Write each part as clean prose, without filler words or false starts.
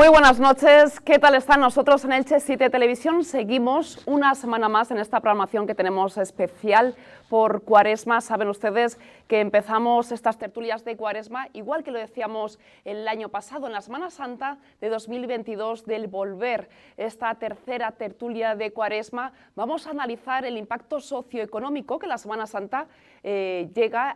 Muy buenas noches, ¿qué tal están? Nosotros en Elche 7 Televisión seguimos una semana más en esta programación que tenemos especial por Cuaresma. Saben ustedes que empezamos estas tertulias de Cuaresma, igual que lo decíamos el año pasado, en la Semana Santa de 2022, del volver esta tercera tertulia de Cuaresma. Vamos a analizar el impacto socioeconómico que la Semana Santa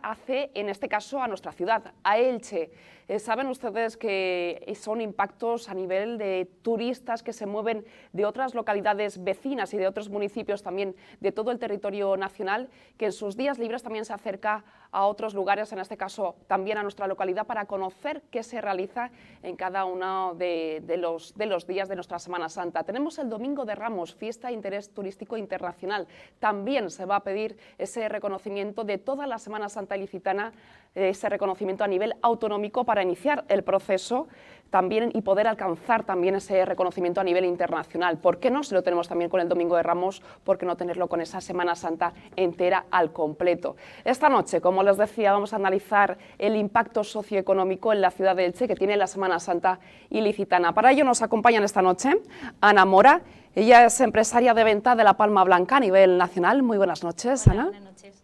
hace, en este caso, a nuestra ciudad, a Elche. Saben ustedes que son impactos a nivel de turistas que se mueven de otras localidades vecinas y de otros municipios también de todo el territorio nacional, que en sus días libres también se acerca a otros lugares, en este caso también a nuestra localidad, para conocer qué se realiza en cada uno de los días de nuestra Semana Santa. Tenemos el Domingo de Ramos, fiesta de interés turístico internacional. También se va a pedir ese reconocimiento de toda la Semana Santa ilicitana, ese reconocimiento a nivel autonómico para iniciar el proceso también y poder alcanzar también ese reconocimiento a nivel internacional. ¿Por qué no? Si lo tenemos también con el Domingo de Ramos, ¿por qué no tenerlo con esa Semana Santa entera al completo? Esta noche, como les decía, vamos a analizar el impacto socioeconómico en la ciudad de Elche que tiene la Semana Santa ilicitana. Para ello nos acompañan esta noche Ana Mora. Ella es empresaria de venta de la Palma Blanca a nivel nacional. Muy buenas noches, Ana. Buenas noches.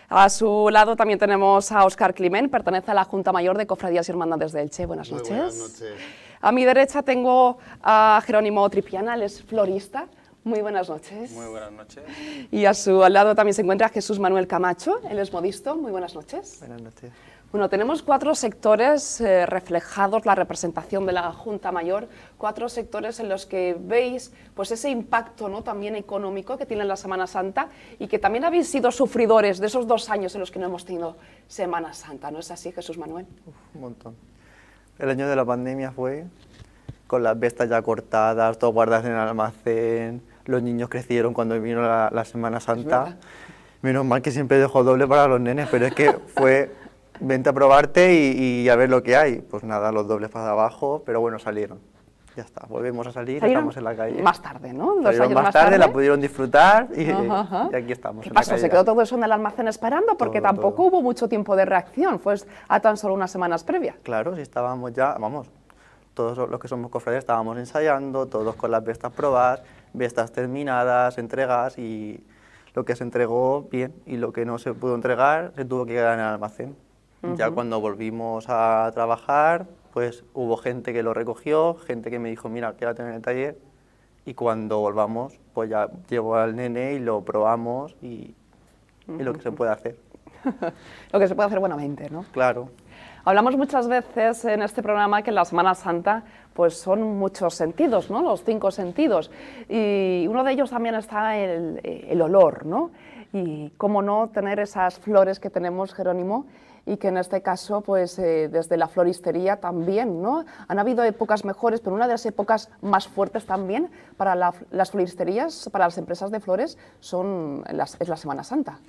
A su lado también tenemos a Óscar Climent, pertenece a la Junta Mayor de Cofradías y Hermandades de Elche. Buenas noches. Buenas noches. A mi derecha tengo a Jerónimo Tripiana, él es florista. Muy buenas noches. Muy buenas noches. Y a su lado también se encuentra Jesús Manuel Camacho, él es modisto. Muy buenas noches. Buenas noches. Bueno, tenemos 4 sectores reflejados, la representación de la Junta Mayor, 4 sectores en los que veis pues, ese impacto, ¿no?, también económico que tiene la Semana Santa y que también habéis sido sufridores de esos 2 años en los que no hemos tenido Semana Santa, ¿no es así, Jesús Manuel? Un montón. El año de la pandemia fue con las vestas ya cortadas, todo guardadas en el almacén, los niños crecieron cuando vino la Semana Santa. Menos mal que siempre dejo doble para los nenes, pero es que fue... Vente a probarte y a ver lo que hay. Pues nada, los dobles para abajo, pero bueno, salieron. Ya está, volvemos a salir, estamos en la calle. Más tarde, ¿no? 2 salieron años más tarde, la pudieron disfrutar y aquí estamos. ¿Qué en la pasó? calle. ¿Se quedó todo eso en el almacén esperando? Porque Todo, tampoco hubo mucho tiempo de reacción, fue a tan solo unas semanas previas. Claro, si estábamos ya, vamos, todos los que somos cofrades estábamos ensayando, todos con las vestas probadas, vestas terminadas, entregas, y lo que se entregó bien y lo que no se pudo entregar se tuvo que quedar en el almacén. Ya cuando volvimos a trabajar, pues hubo gente que lo recogió, gente que me dijo, mira, quédate en el taller, y cuando volvamos, pues ya llevo al nene y lo probamos y lo que se puede hacer. Lo que se puede hacer buenamente, ¿no? Claro. Hablamos muchas veces en este programa que en la Semana Santa pues son muchos sentidos, ¿no? Los 5 sentidos, y uno de ellos también está el olor, ¿no? Y cómo no tener esas flores que tenemos, Jerónimo, y que en este caso, pues desde la floristería también, ¿no? Han habido épocas mejores, pero una de las épocas más fuertes también para las floristerías, para las empresas de flores, es la Semana Santa.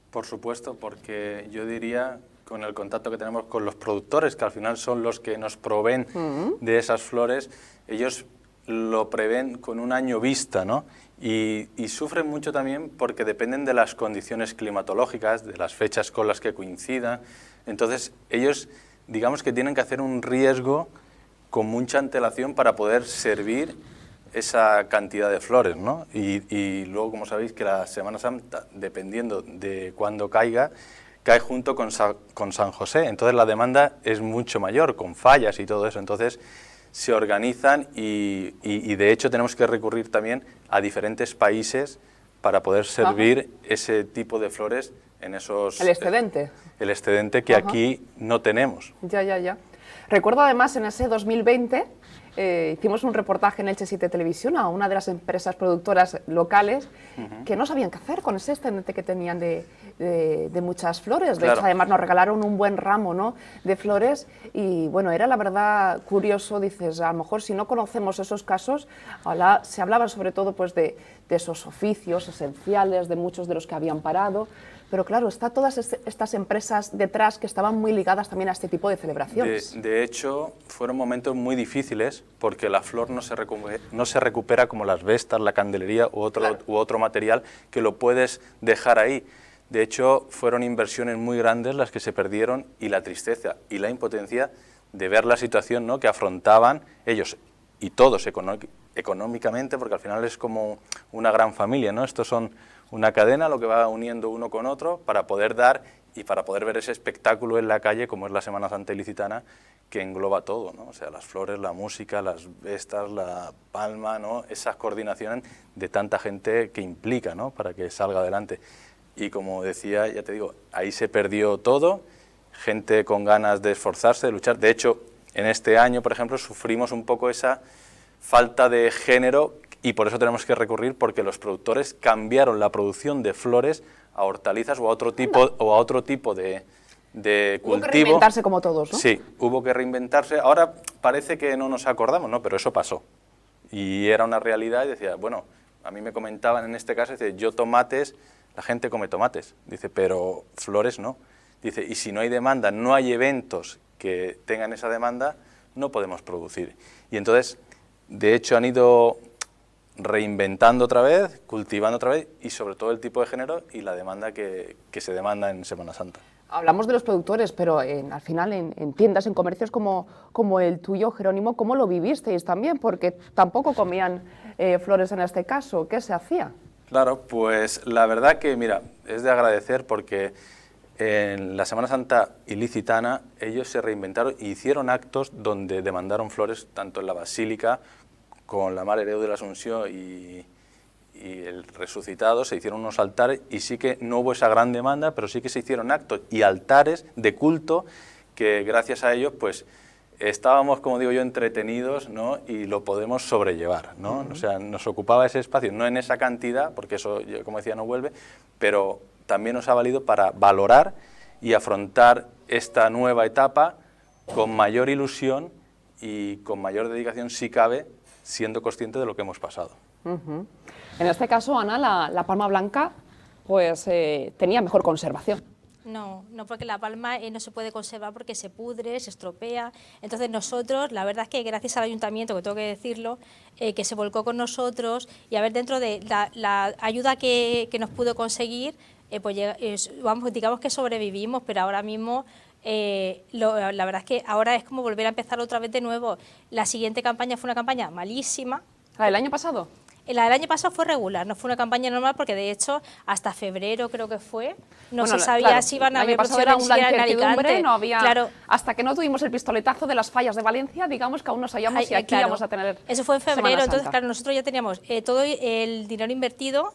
Por supuesto, porque yo diría, con el contacto que tenemos con los productores, que al final son los que nos proveen de esas flores, ellos lo prevén con un año vista, ¿no? Y sufren mucho también porque dependen de las condiciones climatológicas, de las fechas con las que coincidan. Entonces, ellos, digamos que tienen que hacer un riesgo con mucha antelación para poder servir esa cantidad de flores, ¿no? Y luego, como sabéis, que la Semana Santa, dependiendo de cuándo caiga, cae junto con San José. Entonces, la demanda es mucho mayor, con fallas y todo eso. Entonces, se organizan y de hecho tenemos que recurrir también a diferentes países para poder servir ese tipo de flores en esos... El excedente. El excedente que aquí no tenemos. Ya. Recuerdo además en ese 2020 hicimos un reportaje en Elche 7 Televisión a una de las empresas productoras locales que no sabían qué hacer con ese excedente que tenían de muchas flores. De hecho, además nos regalaron un buen ramo, ¿no?, de flores, y bueno, era la verdad curioso. Dices, a lo mejor si no conocemos esos casos, se hablaba sobre todo pues de esos oficios esenciales, de muchos de los que habían parado. Pero claro, está todas estas empresas detrás que estaban muy ligadas también a este tipo de celebraciones. De hecho, fueron momentos muy difíciles porque la flor no se recupera como las vestas, la candelería u otro material que lo puedes dejar ahí. De hecho, fueron inversiones muy grandes las que se perdieron, y la tristeza y la impotencia de ver la situación, ¿no?, que afrontaban ellos y todos económicamente, porque al final es como una gran familia, ¿no? Estos son una cadena, lo que va uniendo uno con otro para poder dar y para poder ver ese espectáculo en la calle como es la Semana Santa ilicitana, que engloba todo, ¿no? O sea, las flores, la música, las vestas, la palma, ¿no? Esas coordinaciones de tanta gente que implica, ¿no? Para que salga adelante. Y como decía, ya te digo, ahí se perdió todo, gente con ganas de esforzarse, de luchar. De hecho, en este año, por ejemplo, sufrimos un poco esa falta de género y por eso tenemos que recurrir, porque los productores cambiaron la producción de flores a hortalizas o a otro tipo de cultivo. Hubo que reinventarse como todos, ¿no? Sí, hubo que reinventarse. Ahora parece que no nos acordamos, ¿no? Pero eso pasó. Y era una realidad y decía, bueno, a mí me comentaban en este caso, dice, yo tomates, la gente come tomates, dice, pero flores no. Dice, y si no hay demanda, no hay eventos que tengan esa demanda, no podemos producir. Y entonces, de hecho, han ido reinventando otra vez, cultivando otra vez, y sobre todo el tipo de género y la demanda que se demanda en Semana Santa. Hablamos de los productores, pero al final en tiendas, en comercios como el tuyo, Jerónimo, ¿cómo lo vivisteis también? Porque tampoco comían flores en este caso. ¿Qué se hacía? Claro, pues la verdad que, mira, es de agradecer porque en la Semana Santa ilicitana ellos se reinventaron e hicieron actos donde demandaron flores tanto en la Basílica con la Madre de la Asunción y el Resucitado, se hicieron unos altares y sí que no hubo esa gran demanda, pero sí que se hicieron actos y altares de culto que gracias a ellos pues estábamos, como digo yo, entretenidos, ¿no? Y lo podemos sobrellevar, ¿no? O sea, nos ocupaba ese espacio, no en esa cantidad, porque eso, como decía, no vuelve, pero también nos ha valido para valorar y afrontar esta nueva etapa con mayor ilusión y con mayor dedicación, si cabe, siendo consciente de lo que hemos pasado. En este caso, Ana, la palma blanca pues tenía mejor conservación. No, porque la palma no se puede conservar porque se pudre, se estropea. Entonces nosotros, la verdad es que gracias al ayuntamiento, que tengo que decirlo, que se volcó con nosotros y a ver, dentro de la ayuda que nos pudo conseguir, pues vamos, digamos que sobrevivimos, pero ahora mismo la verdad es que ahora es como volver a empezar otra vez de nuevo. La siguiente campaña fue una campaña malísima. ¿La del año pasado? La del año pasado fue regular, no fue una campaña normal porque de hecho hasta febrero creo que fue, no se sabía claro, si iban a haber procesiones ni siquiera en Alicante, no había, claro. Hasta que no tuvimos el pistoletazo de las fallas de Valencia, digamos que aún no sabíamos si aquí claro. íbamos a tener. Eso fue en febrero, entonces claro, nosotros ya teníamos todo el dinero invertido,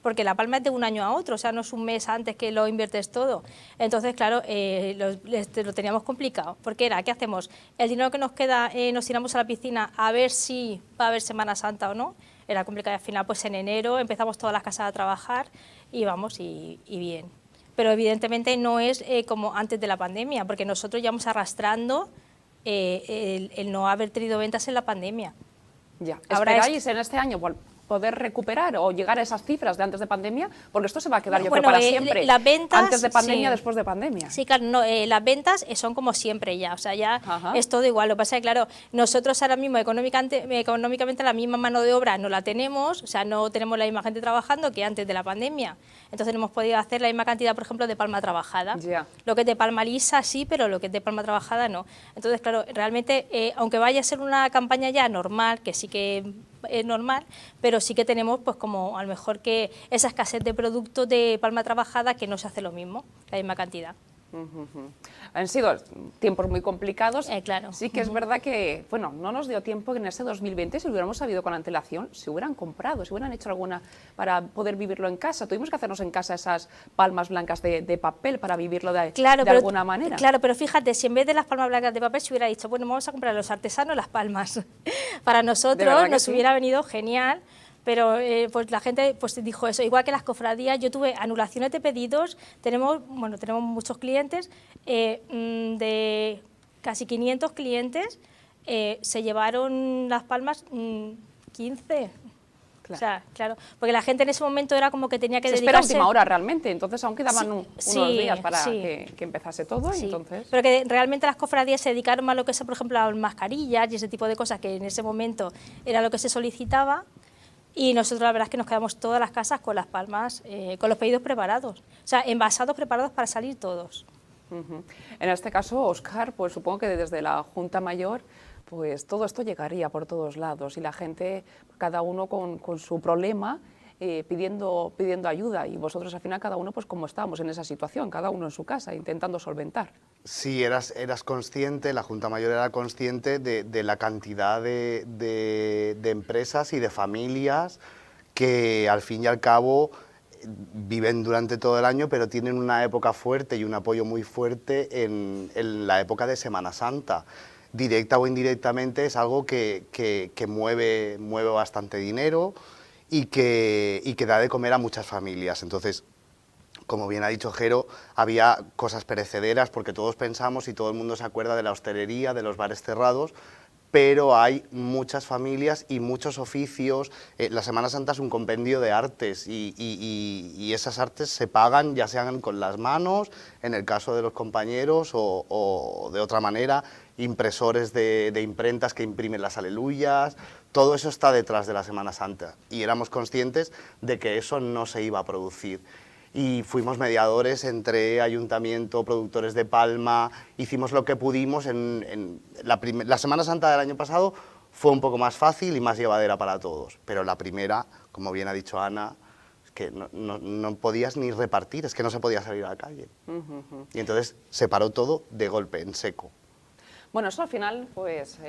porque la palma es de un año a otro, o sea, no es un mes antes que lo inviertes todo. Entonces, claro, lo teníamos complicado, porque era, ¿qué hacemos? El dinero que nos queda, nos tiramos a la piscina a ver si va a haber Semana Santa o no. Era complicado, al final pues en enero empezamos todas las casas a trabajar y vamos, y bien. Pero evidentemente no es como antes de la pandemia, porque nosotros ya vamos arrastrando el no haber tenido ventas en la pandemia. Ya. ¿Esperáis en este año poder recuperar o llegar a esas cifras de antes de pandemia? Porque esto se va a quedar, yo creo, para siempre. Las ventas, antes de pandemia, sí. Después de pandemia. Sí, claro, no, las ventas son como siempre ya, o sea, ya es todo igual. Lo que pasa es que, claro, nosotros ahora mismo económicamente la misma mano de obra no la tenemos, o sea, no tenemos la misma gente trabajando que antes de la pandemia. Entonces no hemos podido hacer la misma cantidad, por ejemplo, de palma trabajada. Yeah. Lo que es de palma lisa sí, pero lo que es de palma trabajada no. Entonces, claro, realmente, aunque vaya a ser una campaña ya normal, que sí que es normal, pero sí que tenemos pues como a lo mejor que esa escasez de productos de palma trabajada que no se hace lo mismo, la misma cantidad. Han sido tiempos muy complicados. Claro. Sí que es verdad que, bueno, no nos dio tiempo que en ese 2020, si lo hubiéramos sabido con antelación, se hubieran comprado, se hubieran hecho alguna para poder vivirlo en casa. Tuvimos que hacernos en casa esas palmas blancas de papel para vivirlo de alguna manera. Claro, pero fíjate, si en vez de las palmas blancas de papel se hubiera dicho, bueno, vamos a comprar a los artesanos las palmas. Para nosotros nos hubiera venido genial. Pero pues la gente pues dijo eso, igual que las cofradías. Yo tuve anulaciones de pedidos, tenemos muchos clientes, de casi 500 clientes, se llevaron las palmas 15. Claro. O sea, claro, porque la gente en ese momento era como que tenía que dedicarse... espera última hora realmente, entonces aún quedaban unos días para que empezase todo. Sí. Y entonces... Pero que realmente las cofradías se dedicaron más a lo que es, por ejemplo, a las mascarillas y ese tipo de cosas que en ese momento era lo que se solicitaba. Y nosotros la verdad es que nos quedamos todas las casas con las palmas, con los pedidos preparados, o sea, envasados preparados para salir todos. En este caso, Óscar, pues supongo que desde la Junta Mayor pues todo esto llegaría por todos lados y la gente, cada uno con su problema, pidiendo ayuda, y vosotros al final cada uno pues como estábamos en esa situación, cada uno en su casa, intentando solventar. Sí, eras consciente, la Junta Mayor era consciente de la cantidad de empresas y de familias que al fin y al cabo viven durante todo el año, pero tienen una época fuerte y un apoyo muy fuerte en la época de Semana Santa. Directa o indirectamente es algo que mueve bastante dinero y que da de comer a muchas familias. Entonces, como bien ha dicho Jero, había cosas perecederas porque todos pensamos y todo el mundo se acuerda de la hostelería, de los bares cerrados, pero hay muchas familias y muchos oficios. La Semana Santa es un compendio de artes y esas artes se pagan ya sean con las manos, en el caso de los compañeros, o de otra manera, impresores de imprentas que imprimen las aleluyas. Todo eso está detrás de la Semana Santa y éramos conscientes de que eso no se iba a producir. Y fuimos mediadores entre ayuntamiento, productores de Palma, hicimos lo que pudimos. La Semana Santa del año pasado fue un poco más fácil y más llevadera para todos, pero la primera, como bien ha dicho Ana, es que no podías ni repartir, es que no se podía salir a la calle. Y entonces se paró todo de golpe, en seco. Bueno, eso al final, pues,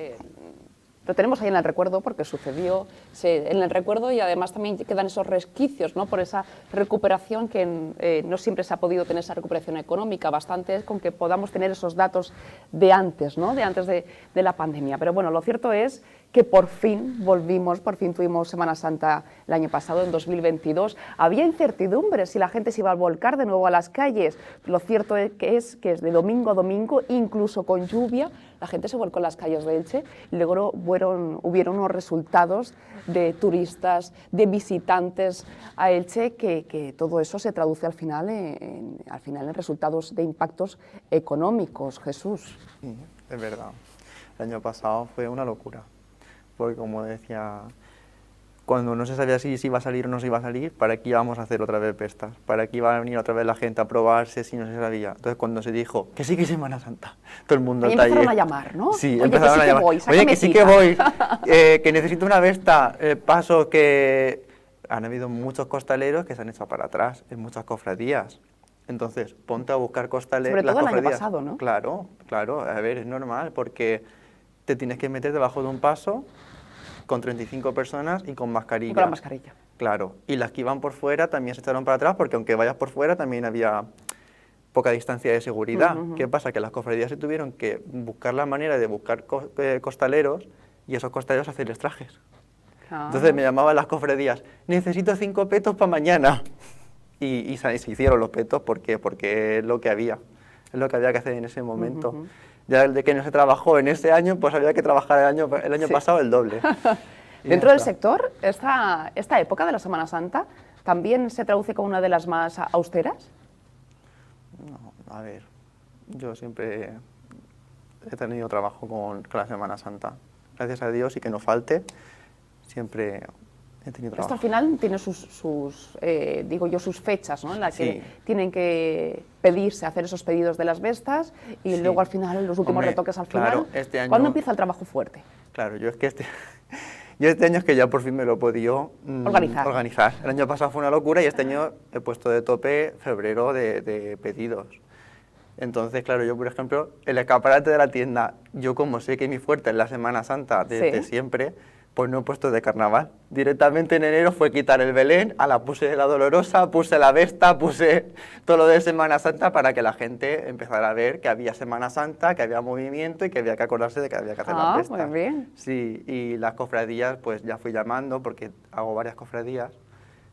lo tenemos ahí en el recuerdo porque sucedió en el recuerdo, y además también quedan esos resquicios, ¿no?, por esa recuperación que no siempre se ha podido tener, esa recuperación económica. Bastante es con que podamos tener esos datos de antes, ¿no?, de antes de la pandemia. Pero bueno, lo cierto es que por fin volvimos, por fin tuvimos Semana Santa el año pasado, en 2022. Había incertidumbre si la gente se iba a volcar de nuevo a las calles. Lo cierto es que es de domingo a domingo, incluso con lluvia, la gente se volcó en las calles de Elche y luego hubieron unos resultados de turistas, de visitantes a Elche, que todo eso se traduce al final en resultados de impactos económicos. Jesús. Sí, es verdad. El año pasado fue una locura, porque como decía, cuando no se sabía si iba a salir o no se iba a salir, ¿para qué íbamos a hacer otra vez pestas? ¿Para qué iba a venir otra vez la gente a probarse si no se sabía? Entonces cuando se dijo que sí que es Semana Santa, todo el mundo está ahí. Empezaron a llamar, ¿no? Sí, oye, empezaron que sí a llamar. Que voy, oye, que sí que voy, que necesito una vesta. Paso que han habido muchos costaleros que se han echado para atrás en muchas cofradías. Entonces, ponte a buscar costaleros. Sobre todo el año pasado, ¿no? Claro, claro, a ver, es normal, porque te tienes que meter debajo de un paso con 35 personas y con mascarilla. Y con la mascarilla. Claro, y las que iban por fuera también se echaron para atrás, porque aunque vayas por fuera también había poca distancia de seguridad. ¿Qué pasa? Que las cofradías se tuvieron que buscar la manera de buscar costaleros, y esos costaleros hacerles trajes. Entonces me llamaban las cofradías, necesito 5 petos para mañana. Y se hicieron los petos porque es lo que había que hacer en ese momento. Ya de que no se trabajó en ese año, pues había que trabajar el año pasado el doble. Dentro del sector, esta época de la Semana Santa también se traduce como una de las más austeras. No, a ver, yo siempre he tenido trabajo con la Semana Santa. Gracias a Dios, y que no falte, siempre he tenido trabajo. Esto al final tiene sus fechas, ¿no?, en las que tienen que pedirse, hacer esos pedidos de las vestas, y luego al final los últimos retoques al final. Claro, este año, ¿cuándo empieza el trabajo fuerte? Claro, yo este año es que ya por fin me lo he podido organizar. El año pasado fue una locura y este año he puesto de tope febrero de pedidos. Entonces, claro, yo por ejemplo, el escaparate de la tienda, yo como sé que mi fuerte es la Semana Santa desde siempre, pues no he puesto de carnaval. Directamente en enero fue quitar el Belén, puse la Dolorosa, puse la Vesta, puse todo lo de Semana Santa para que la gente empezara a ver que había Semana Santa, que había movimiento y que había que acordarse de que había que hacer las Vestas. Muy bien. Sí, y las cofradías pues ya fui llamando, porque hago varias cofradías,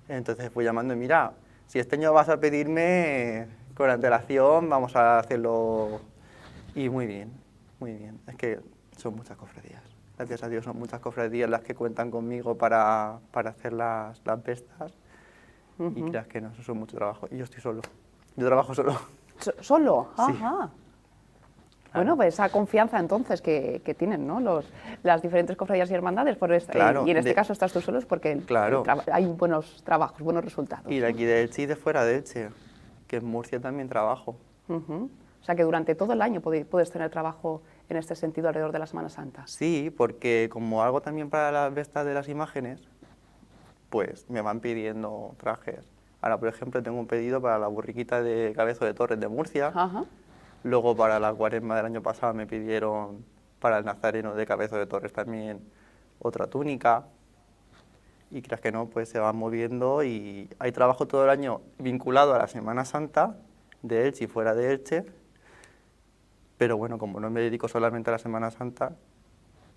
entonces fui llamando y mira, si este año vas a pedirme con antelación, vamos a hacerlo. Y muy bien, es que son muchas cofradías. Gracias a Dios son muchas cofradías las que cuentan conmigo para hacer las vestas. Y creas que no, eso es mucho trabajo. Y yo estoy solo. Yo trabajo solo. ¿Solo? Sí. Ajá. Claro. Bueno, pues esa confianza entonces que tienen, ¿no?, las diferentes cofradías y hermandades. Y en este caso estás tú solo, porque hay buenos trabajos, buenos resultados. Y de aquí de Elche y de fuera de Elche, que en Murcia también trabajo. O sea que durante todo el año puedes tener trabajo en este sentido alrededor de la Semana Santa? Sí, porque como hago también para las ventas de las imágenes, pues me van pidiendo trajes. Ahora, por ejemplo, tengo un pedido para la burriquita de Cabezo de Torres de Murcia. Ajá. Luego para la Cuaresma del año pasado me pidieron para el Nazareno de Cabezo de Torres también otra túnica. Y creas que no, pues se van moviendo y hay trabajo todo el año vinculado a la Semana Santa de Elche y fuera de Elche. Pero bueno, como no me dedico solamente a la Semana Santa,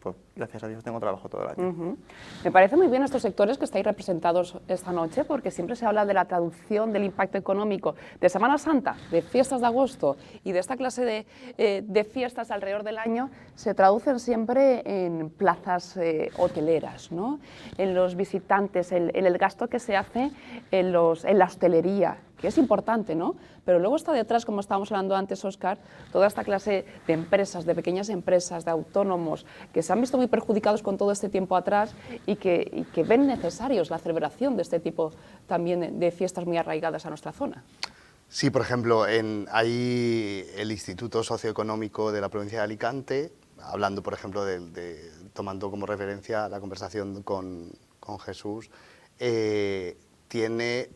pues gracias a Dios tengo trabajo todo el año. Me parece muy bien estos sectores que estáis representados esta noche, porque siempre se habla de la traducción del impacto económico de Semana Santa, de fiestas de agosto y de esta clase de fiestas alrededor del año, se traducen siempre en plazas hoteleras, ¿no? En los visitantes, en el gasto que se hace en la hostelería, que es importante, ¿no? Pero luego está detrás, como estábamos hablando antes, Óscar, toda esta clase de empresas, de pequeñas empresas, de autónomos, que se han visto muy perjudicados con todo este tiempo atrás y que ven necesarios la celebración de este tipo también de fiestas muy arraigadas a nuestra zona. Sí, por ejemplo, hay el Instituto Socioeconómico de la provincia de Alicante, hablando, por ejemplo, tomando como referencia la conversación con Jesús, tiene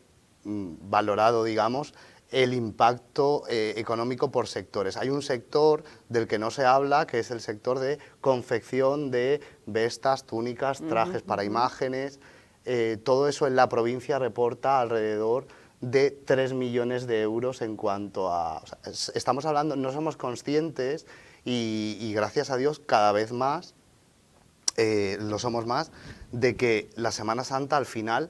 valorado, digamos, el impacto económico por sectores. Hay un sector del que no se habla, que es el sector de confección de vestas, túnicas, trajes para imágenes. Todo eso en la provincia reporta alrededor de 3 millones de euros en cuanto a... O sea, estamos hablando, no somos conscientes y gracias a Dios cada vez más, lo somos más, de que la Semana Santa al final...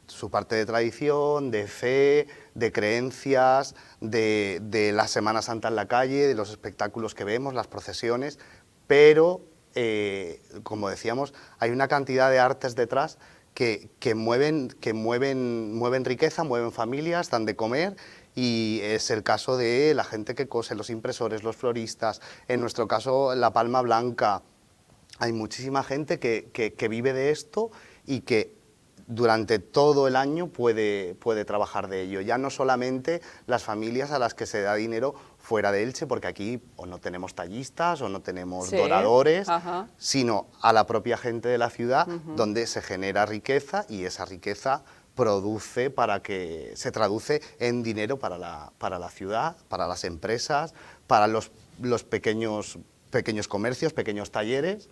su parte de tradición, de fe, de creencias, de la Semana Santa en la calle, de los espectáculos que vemos, las procesiones, pero, como decíamos, hay una cantidad de artes detrás que mueven riqueza, mueven familias, dan de comer, y es el caso de la gente que cose, los impresores, los floristas, en nuestro caso la Palma Blanca. Hay muchísima gente que vive de esto y que durante todo el año puede trabajar de ello. Ya no solamente las familias a las que se da dinero fuera de Elche, porque aquí o no tenemos tallistas o no tenemos doradores, sino a la propia gente de la ciudad, donde se genera riqueza y esa riqueza produce se traduce en dinero para la ciudad, para las empresas, para los pequeños comercios, pequeños talleres.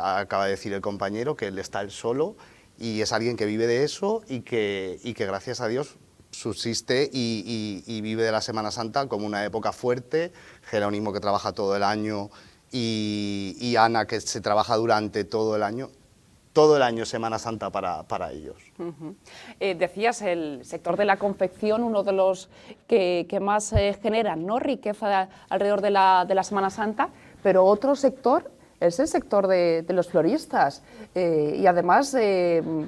Acaba de decir el compañero que él está él solo, y es alguien que vive de eso y que gracias a Dios subsiste y vive de la Semana Santa como una época fuerte. Jerónimo, que trabaja todo el año, y Ana, que se trabaja durante todo el año Semana Santa para ellos. Decías el sector de la confección, uno de los que más generan, ¿no?, riqueza alrededor de la Semana Santa, pero otro sector es el sector de los floristas, y además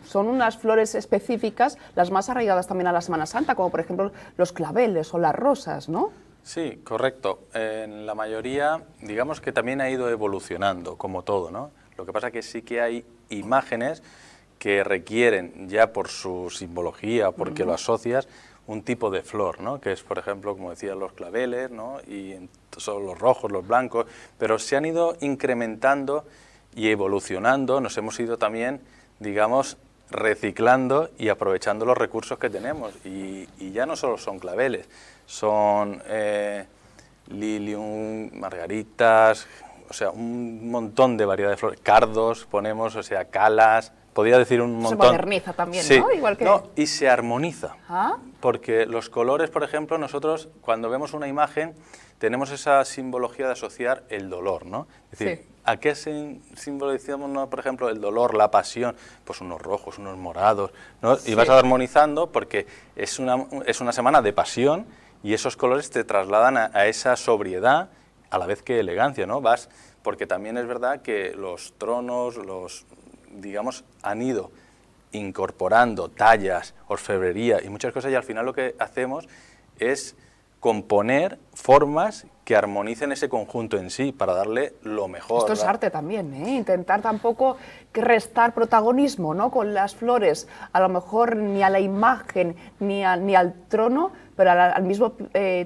son unas flores específicas las más arraigadas también a la Semana Santa, como por ejemplo los claveles o las rosas, ¿no? Sí, correcto. En la mayoría, digamos que también ha ido evolucionando, como todo, ¿no? Lo que pasa es que sí que hay imágenes que requieren, ya por su simbología, porque lo asocias, un tipo de flor, ¿no?, que es, por ejemplo, como decía, los claveles, ¿no?, y son los rojos, los blancos, pero se han ido incrementando y evolucionando, nos hemos ido también, digamos, reciclando y aprovechando los recursos que tenemos, y ya no solo son claveles, son lilium, margaritas, o sea, un montón de variedad de flores, cardos ponemos, o sea, calas, podría decir un montón. Se moderniza también, sí, ¿no? Igual que... No, y se armoniza, porque los colores, por ejemplo, nosotros cuando vemos una imagen tenemos esa simbología de asociar el dolor, ¿no? Es decir, ¿a qué simbolizamos, ¿no?, por ejemplo, el dolor, la pasión? Pues unos rojos, unos morados, ¿no? Y vas armonizando porque es una semana de pasión y esos colores te trasladan a esa sobriedad, a la vez que elegancia, ¿no? Porque también es verdad que los tronos, digamos, han ido incorporando tallas, orfebrería y muchas cosas, y al final lo que hacemos es componer formas que armonicen ese conjunto en sí, para darle lo mejor. Esto es arte también, ¿eh? Intentar tampoco que restar protagonismo, ¿no?, con las flores, a lo mejor ni a la imagen ni al trono, pero al mismo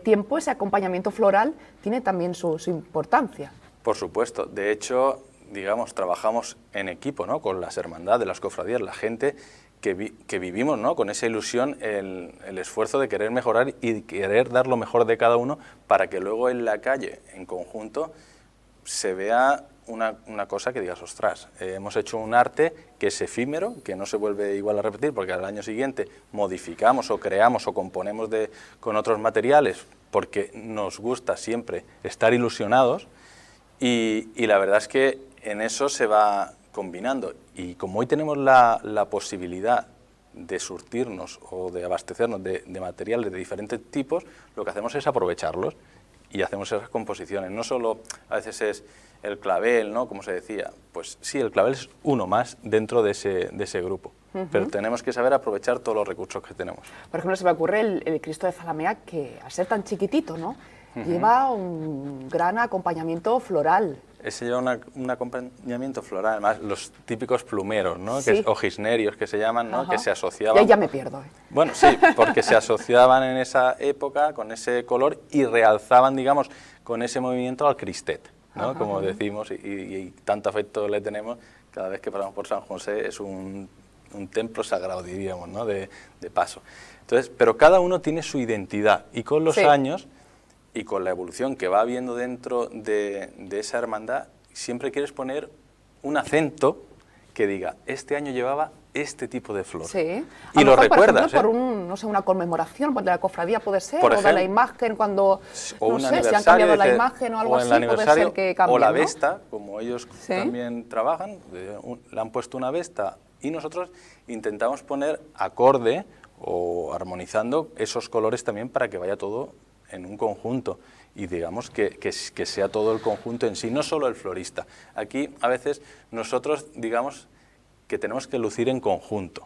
tiempo ese acompañamiento floral tiene también su importancia. Por supuesto, de hecho, digamos, trabajamos en equipo, ¿no?, con las hermandades, las cofradías, la gente que vivimos, ¿no?, con esa ilusión, el esfuerzo de querer mejorar y querer dar lo mejor de cada uno para que luego en la calle, en conjunto, se vea una cosa que digas, ostras, hemos hecho un arte que es efímero, que no se vuelve igual a repetir, porque al año siguiente modificamos o creamos o componemos con otros materiales, porque nos gusta siempre estar ilusionados, y la verdad es que en eso se va combinando, y como hoy tenemos la posibilidad de surtirnos o de abastecernos de materiales de diferentes tipos, lo que hacemos es aprovecharlos y hacemos esas composiciones. No solo a veces es el clavel, ¿no?, como se decía, pues sí, el clavel es uno más dentro de ese grupo, pero tenemos que saber aprovechar todos los recursos que tenemos. Por ejemplo, se me ocurre el Cristo de Zalamea, que al ser tan chiquitito, ¿no?, lleva un gran acompañamiento floral. Ese lleva un acompañamiento floral, además los típicos plumeros, ¿no?, Sí. o gisnerios que se llaman, ¿no?, que se asociaban. Ya me pierdo, ¿eh? Bueno, sí, porque se asociaban en esa época con ese color y realzaban, digamos, con ese movimiento al Cristet, ¿no?, como decimos, y tanto afecto le tenemos, cada vez que pasamos por San José es un templo sagrado, diríamos, ¿no?, de paso. Entonces, pero cada uno tiene su identidad, y con los años y con la evolución que va habiendo dentro de esa hermandad, siempre quieres poner un acento que diga, este año llevaba este tipo de flor. Sí. Y lo recuerdas, por ejemplo, no sé, una conmemoración de la cofradía puede ser, por o ejemplo, de la imagen cuando, o no un sé, si han aniversario, cambiado la imagen o algo así, puede ser que cambie, o la ¿no? vesta, como ellos también trabajan, le han puesto una vesta, y nosotros intentamos poner acorde o armonizando esos colores también para que vaya todo en un conjunto, y digamos que sea todo el conjunto en sí, no solo el florista. Aquí a veces nosotros digamos que tenemos que lucir en conjunto,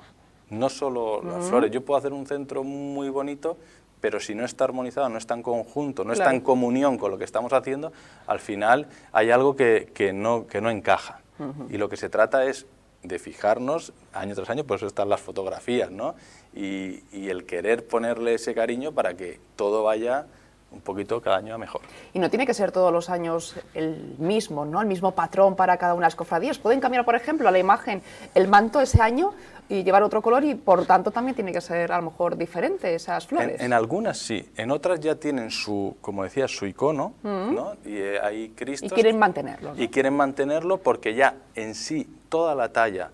no solo las flores. Yo puedo hacer un centro muy bonito, pero si no está armonizado, no está en conjunto, no está en comunión con lo que estamos haciendo, al final hay algo que no encaja. Y lo que se trata es de fijarnos año tras año, por eso están las fotografías, ¿no?, y el querer ponerle ese cariño para que todo vaya un poquito cada año a mejor. Y no tiene que ser todos los años el mismo, ¿no?, el mismo patrón para cada una de las cofradías. Pueden cambiar, por ejemplo, a la imagen el manto ese año y llevar otro color, y por tanto también tiene que ser a lo mejor diferente esas flores. En algunas sí, en otras ya tienen su, como decía, su icono, ¿no?, y hay Cristos. Y quieren mantenerlo, ¿no? Y quieren mantenerlo porque ya en sí toda la talla,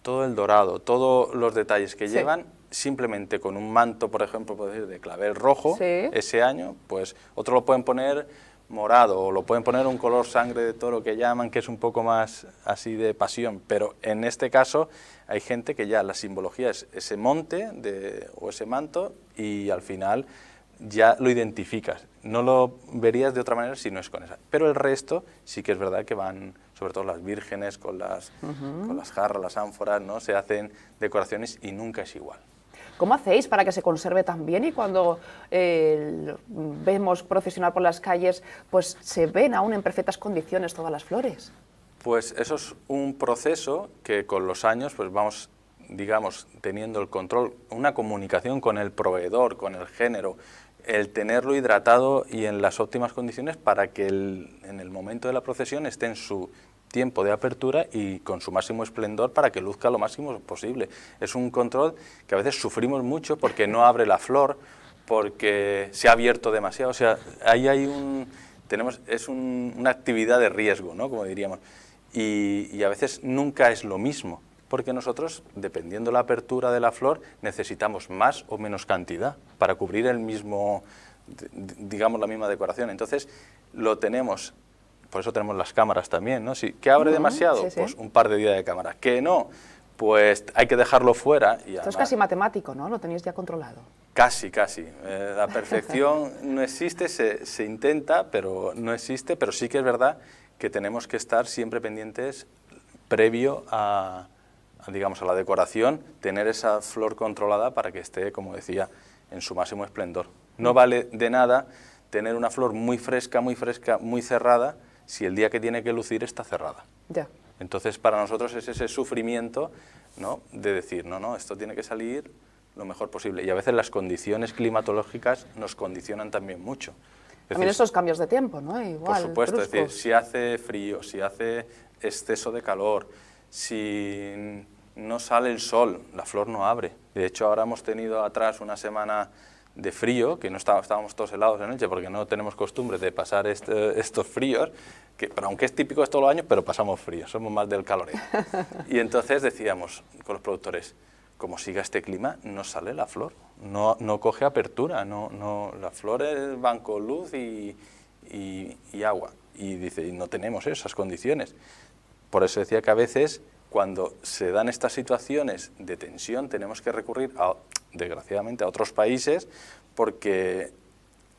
todo el dorado, todos los detalles que llevan, simplemente con un manto, por ejemplo, puedo decir, de clavel rojo, ese año, pues otro lo pueden poner morado, o lo pueden poner un color sangre de toro que llaman, que es un poco más así de pasión, pero en este caso hay gente que ya la simbología es ese monte o ese manto, y al final ya lo identificas, no lo verías de otra manera si no es con esa. Pero el resto sí que es verdad que van, sobre todo las vírgenes, con las jarras, las ánforas, ¿no?, se hacen decoraciones y nunca es igual. ¿Cómo hacéis para que se conserve tan bien y cuando vemos procesionar por las calles, pues se ven aún en perfectas condiciones todas las flores? Pues eso es un proceso que con los años pues vamos, digamos, teniendo el control, una comunicación con el proveedor, con el género, el tenerlo hidratado y en las óptimas condiciones para que en el momento de la procesión esté en su tiempo de apertura y con su máximo esplendor para que luzca lo máximo posible. Es un control que a veces sufrimos mucho porque no abre la flor, porque se ha abierto demasiado, o sea, ahí hay una actividad de riesgo, ¿no?, como diríamos, y a veces nunca es lo mismo, porque nosotros, dependiendo la apertura de la flor, necesitamos más o menos cantidad para cubrir el mismo, digamos, la misma decoración. Entonces, lo tenemos. Por eso tenemos las cámaras también, ¿no? ¿Que abre demasiado? Pues un par de días de cámara. ¿Que no? Pues hay que dejarlo fuera. Y esto es casi matemático, ¿no? Lo tenéis ya controlado. Casi. La perfección no existe, se intenta, pero no existe. Pero sí que es verdad que tenemos que estar siempre pendientes previo a la decoración, tener esa flor controlada para que esté, como decía, en su máximo esplendor. No vale de nada tener una flor muy fresca, muy cerrada, si el día que tiene que lucir está cerrada. Ya. Entonces, para nosotros es ese sufrimiento, ¿no?, de decir, no, esto tiene que salir lo mejor posible. Y a veces las condiciones climatológicas nos condicionan también mucho. También esos cambios de tiempo, ¿no? Igual, por supuesto, es bruscos. decir, si hace frío, si hace exceso de calor, si no sale el sol, la flor no abre. De hecho, ahora hemos tenido atrás una semana de frío, que no estábamos todos helados en Elche porque no tenemos costumbre de pasar estos fríos, pero aunque es típico de todos los años, pero pasamos frío, somos más del caloreo. Y entonces decíamos con los productores, como siga este clima, no sale la flor, no coge apertura, las flores van con luz y agua. Y dice, y no tenemos esas condiciones. Por eso decía que a veces, cuando se dan estas situaciones de tensión, tenemos que recurrir, desgraciadamente, a otros países, porque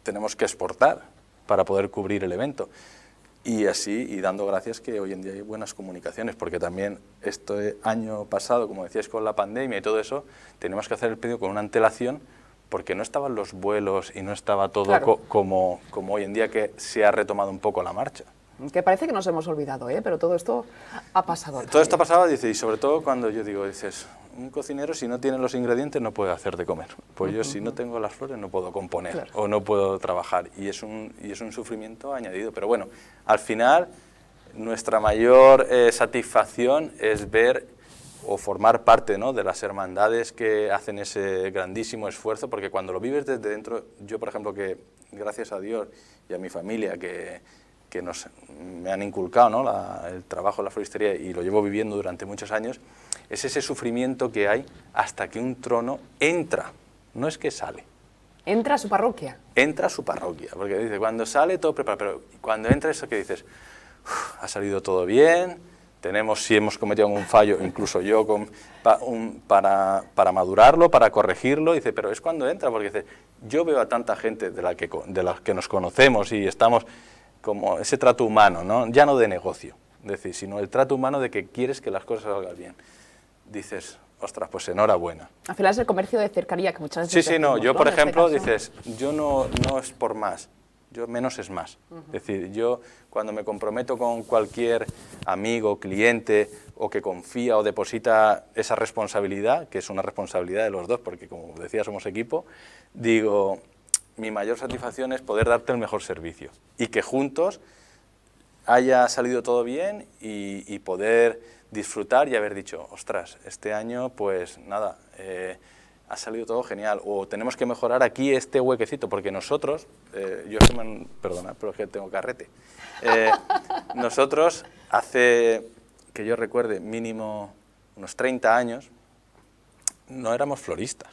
tenemos que exportar para poder cubrir el evento. Y así, y dando gracias que hoy en día hay buenas comunicaciones, porque también este año pasado, como decíais, con la pandemia y todo eso, teníamos que hacer el pedido con una antelación, porque no estaban los vuelos y no estaba todo claro. como hoy en día, que se ha retomado un poco la marcha. Que parece que nos hemos olvidado, pero todo esto ha pasado. Todo esto ha pasado, dice, y sobre todo cuando yo digo, dices, un cocinero si no tiene los ingredientes no puede hacer de comer. Pues yo si no tengo las flores no puedo componer, claro, o no puedo trabajar, y es un sufrimiento añadido. Pero bueno, al final nuestra mayor satisfacción es ver o formar parte, ¿no?, de las hermandades que hacen ese grandísimo esfuerzo, porque cuando lo vives desde dentro, yo por ejemplo, que gracias a Dios y a mi familia que me han inculcado, ¿no?, el trabajo en la floristería, y lo llevo viviendo durante muchos años, es ese sufrimiento que hay hasta que un trono entra, no es que sale. ¿Entra a su parroquia? Entra a su parroquia, porque dice, cuando sale todo preparado, pero cuando entra eso que dices, ha salido todo bien, si hemos cometido algún fallo, incluso yo, para madurarlo, para corregirlo, dice, pero es cuando entra, porque dice, yo veo a tanta gente de las que nos conocemos y estamos como ese trato humano, ¿no?, ya no de negocio, es decir, sino el trato humano de que quieres que las cosas salgan bien. Dices, ostras, pues enhorabuena. Al final es el comercio de cercanía que muchas veces Sí, decimos, no, yo ¿no?, por en ejemplo, este caso. dices, yo no es por más, yo menos es más. Es decir, yo cuando me comprometo con cualquier amigo, cliente, o que confía o deposita esa responsabilidad, que es una responsabilidad de los dos, porque como decía, somos equipo, digo, mi mayor satisfacción es poder darte el mejor servicio y que juntos haya salido todo bien y poder disfrutar y haber dicho, ostras, este año pues nada, ha salido todo genial, o tenemos que mejorar aquí este huequecito, porque nosotros, perdona, pero es que tengo carrete, nosotros hace, que yo recuerde, mínimo unos 30 años, no éramos floristas,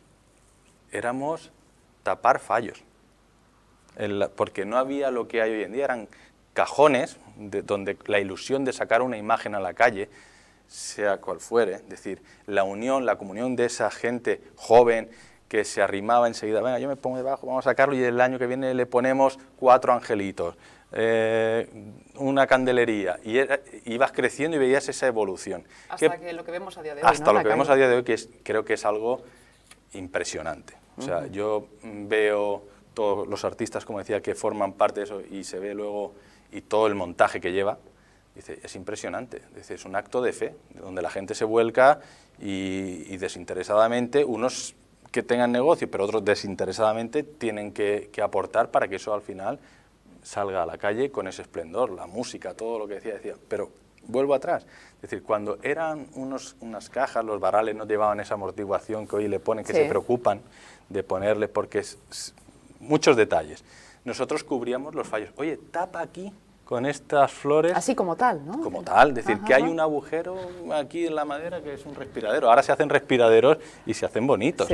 éramos tapar fallos, porque no había lo que hay hoy en día, eran cajones donde la ilusión de sacar una imagen a la calle, sea cual fuere, es decir, la unión, la comunión de esa gente joven que se arrimaba enseguida, venga, yo me pongo debajo, vamos a sacarlo y el año que viene le ponemos 4 angelitos, una candelería, y ibas creciendo y veías esa evolución. Hasta que lo que vemos a día de hoy, hasta ¿no?, lo que vemos a día de hoy, creo que es algo impresionante. O sea, yo veo todos los artistas, como decía, que forman parte de eso y se ve luego, y todo el montaje que lleva, dice, es impresionante, dice, es un acto de fe, donde la gente se vuelca y desinteresadamente, unos que tengan negocio, pero otros desinteresadamente tienen que aportar para que eso al final salga a la calle con ese esplendor, la música, todo lo que decía, pero vuelvo atrás, es decir, cuando eran unas cajas, los varales no llevaban esa amortiguación que hoy le ponen, que se preocupan de ponerle, porque muchos detalles. Nosotros cubríamos los fallos. Oye, tapa aquí con estas flores. Así como tal, ¿no? Como tal, es decir, que hay un agujero aquí en la madera que es un respiradero. Ahora se hacen respiraderos y se hacen bonitos,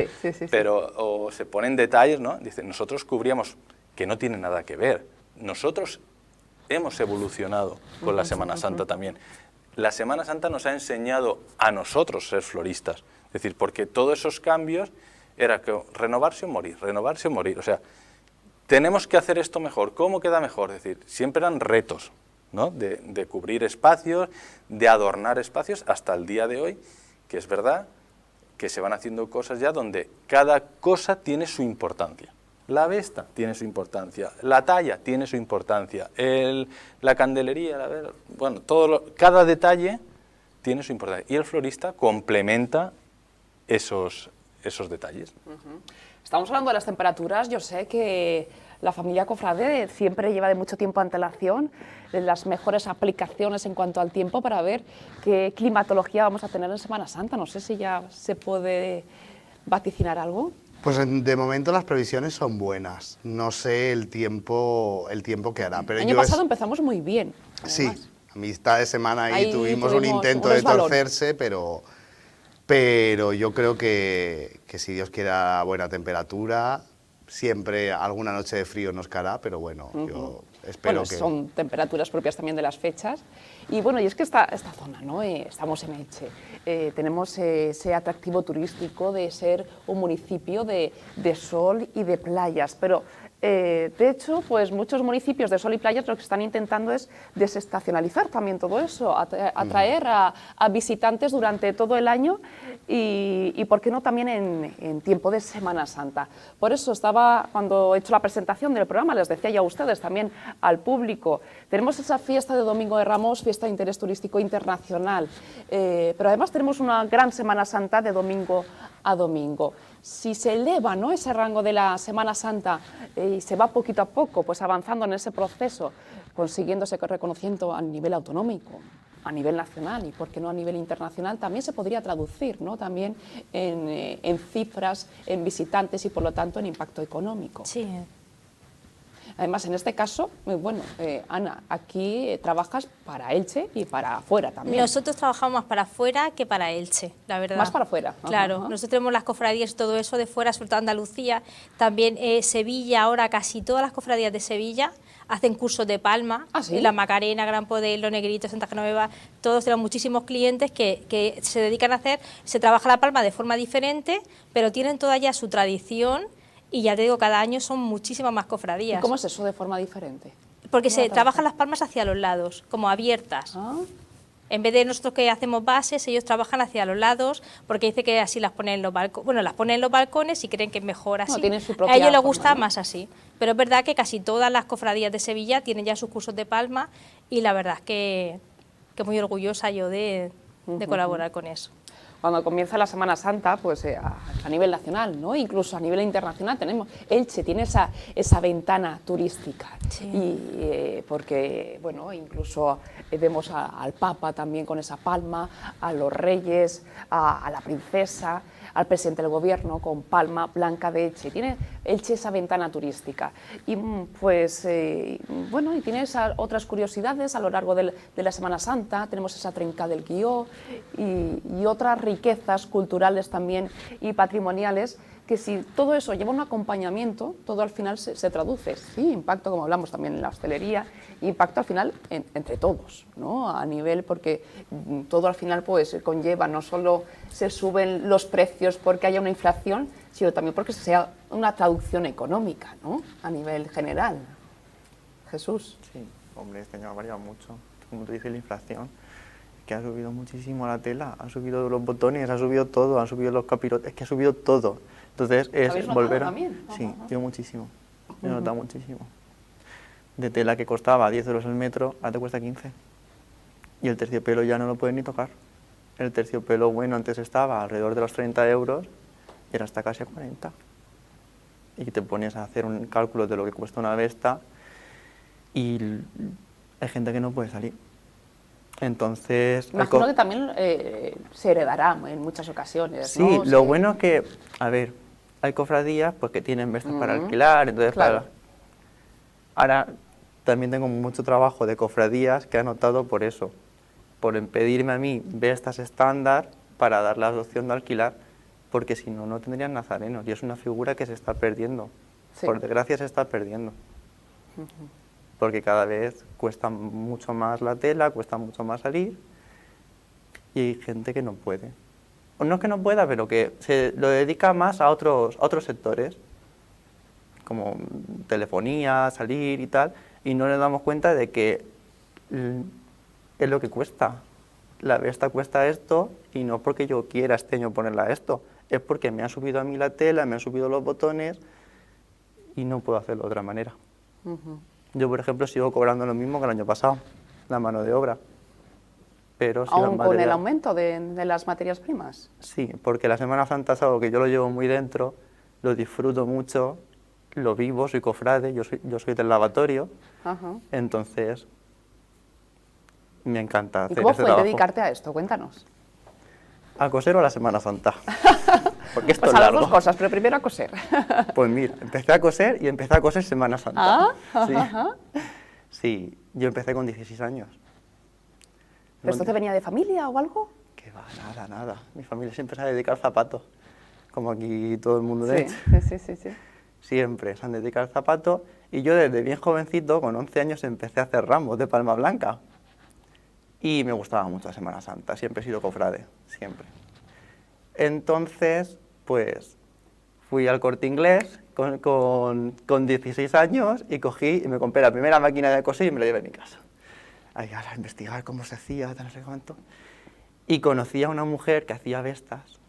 pero o se ponen detalles, ¿no? Dice, nosotros cubríamos, que no tiene nada que ver. Nosotros hemos evolucionado con la Semana Santa también. La Semana Santa nos ha enseñado a nosotros ser floristas. Es decir, porque todos esos cambios era que renovarse o morir, renovarse o morir. O sea, tenemos que hacer esto mejor. ¿Cómo queda mejor? Es decir, siempre eran retos, ¿no?, de cubrir espacios, de adornar espacios, hasta el día de hoy, que es verdad que se van haciendo cosas ya donde cada cosa tiene su importancia. La vesta tiene su importancia, la talla tiene su importancia, la candelería, bueno, cada detalle tiene su importancia y el florista complementa esos detalles. Estamos hablando de las temperaturas. Yo sé que la familia Cofrade siempre lleva de mucho tiempo antelación las mejores aplicaciones en cuanto al tiempo para ver qué climatología vamos a tener en Semana Santa. No sé si ya se puede vaticinar algo. Pues de momento las previsiones son buenas. No sé el tiempo que hará. Pero el año pasado empezamos muy bien. Además. Sí, a mitad de semana ahí tuvimos un intento de torcerse, pero yo creo que si Dios quiere buena temperatura, siempre alguna noche de frío nos caerá, pero bueno, yo espero que... Son temperaturas propias también de las fechas. Y bueno, y es que esta zona, ¿no? Estamos en Elche, tenemos ese atractivo turístico de ser un municipio de sol y de playas, pero de hecho, pues muchos municipios de sol y playas lo que están intentando es desestacionalizar también todo eso, atraer a visitantes durante todo el año y ¿por qué no también en tiempo de Semana Santa? Por eso cuando he hecho la presentación del programa, les decía ya a ustedes, también al público, tenemos esa fiesta de Domingo de Ramos, fiesta de interés turístico internacional, pero además tenemos una gran Semana Santa de domingo a domingo. Si se eleva, ¿no?, ese rango de la Semana Santa y se va poquito a poco pues avanzando en ese proceso, consiguiéndose reconocimiento a nivel autonómico, a nivel nacional y, por qué no, a nivel internacional, también se podría traducir, ¿no?, también en cifras, en visitantes y, por lo tanto, en impacto económico. Sí. Además, en este caso, bueno, Ana, aquí trabajas para Elche y para afuera también. Nosotros trabajamos más para afuera que para Elche, la verdad. Más para afuera. Claro, nosotros tenemos las cofradías y todo eso de fuera, sobre todo Andalucía, también Sevilla, ahora casi todas las cofradías de Sevilla hacen cursos de palma, ¿Ah, sí? La Macarena, Gran Poder, Los Negritos, Santa Genoveva, todos tenemos muchísimos clientes que se dedican a se trabaja la palma de forma diferente, pero tienen toda ya su tradición. Y ya te digo, cada año son muchísimas más cofradías. ¿Y cómo es eso de forma diferente? Porque se trabajan las palmas hacia los lados, como abiertas. ¿Ah? En vez de nosotros que hacemos bases, ellos trabajan hacia los lados, porque dice que así las ponen en los balcones. Bueno, las ponen en los balcones y creen que es mejor así. No, tienen su propia a ellos les forma, gusta, ¿no?, más así. Pero es verdad que casi todas las cofradías de Sevilla tienen ya sus cursos de palma y la verdad es que muy orgullosa yo de colaborar con eso. Cuando comienza la Semana Santa, pues a nivel nacional, ¿no?, incluso a nivel internacional, Elche tiene esa ventana turística. Sí. Y porque, bueno, incluso vemos al Papa también con esa palma, a los reyes, a la princesa, al presidente del gobierno con palma blanca de Elche. Tiene Elche esa ventana turística. Y pues, bueno, y tiene otras curiosidades a lo largo de la Semana Santa. Tenemos esa trenca del Guió y otras riquezas culturales también y patrimoniales, que si todo eso lleva un acompañamiento, todo al final se traduce, sí, impacto, como hablamos también en la hostelería, impacto al final entre todos, ¿no?, a nivel, porque todo al final pues conlleva, no solo se suben los precios porque haya una inflación, sino también porque sea una traducción económica, ¿no?, a nivel general. Jesús. Sí, hombre, este año ha variado mucho, como tú dices, la inflación, que ha subido muchísimo la tela, ha subido los botones, ha subido todo, han subido los capirotes, es que ha subido todo. Entonces es volver a... también? Sí, yo muchísimo, he notado muchísimo. De tela que costaba 10 euros el metro, ahora te cuesta 15. Y el terciopelo ya no lo puedes ni tocar. El terciopelo bueno antes estaba alrededor de los 30 euros y ahora está casi a 40. Y te pones a hacer un cálculo de lo que cuesta una vesta y hay gente que no puede salir. Entonces... Imagino que también se heredará en muchas ocasiones, sí, ¿no? lo bueno es que, a ver, hay cofradías pues, que tienen vestas para alquilar, entonces claro. Ahora también tengo mucho trabajo de cofradías que han optado por eso, por pedirme a mí vestas estándar para dar la opción de alquilar, porque si no, no tendrían nazarenos y es una figura que se está perdiendo, Sí. por desgracia se está perdiendo. Porque cada vez cuesta mucho más la tela, cuesta mucho más salir y hay gente que no puede. O no es que no pueda, pero que se lo dedica más a otros sectores, como telefonía, salir y tal, y no le damos cuenta de que es lo que cuesta. La vesta cuesta esto y no porque yo quiera este año ponerla esto, es porque me ha subido a mí la tela, me han subido los botones y no puedo hacerlo de otra manera. Yo, por ejemplo, sigo cobrando lo mismo que el año pasado, la mano de obra. Pero si ¿Aún con el aumento de las materias primas? Sí, porque la Semana Santa es algo que yo lo llevo muy dentro, lo disfruto mucho, lo vivo, soy cofrade, yo soy del lavatorio, entonces me encanta hacer ¿Y cómo ese fue trabajo. dedicarte a esto? Cuéntanos. ¿A coser o a la Semana Santa? Porque esto Pues es a las largo. dos cosas, pero primero a coser. Pues mira, empecé a coser y empecé a coser Semana Santa. Sí, yo empecé con 16 años. ¿Pero esto te venía de familia o algo? Que va, nada. Mi familia siempre se ha dedicado al zapato, como aquí todo el mundo de Sí. Siempre se han dedicado al zapato y yo desde bien jovencito, con 11 años, empecé a hacer ramos de palma blanca. Y me gustaba mucho la Semana Santa, siempre he sido cofrade, siempre. Entonces, pues, fui al Corte Inglés con 16 años y cogí y me compré la primera máquina de coser y me la llevé a mi casa. Ahí a investigar cómo se hacía, no sé cuánto. Y conocí a una mujer que hacía vestas.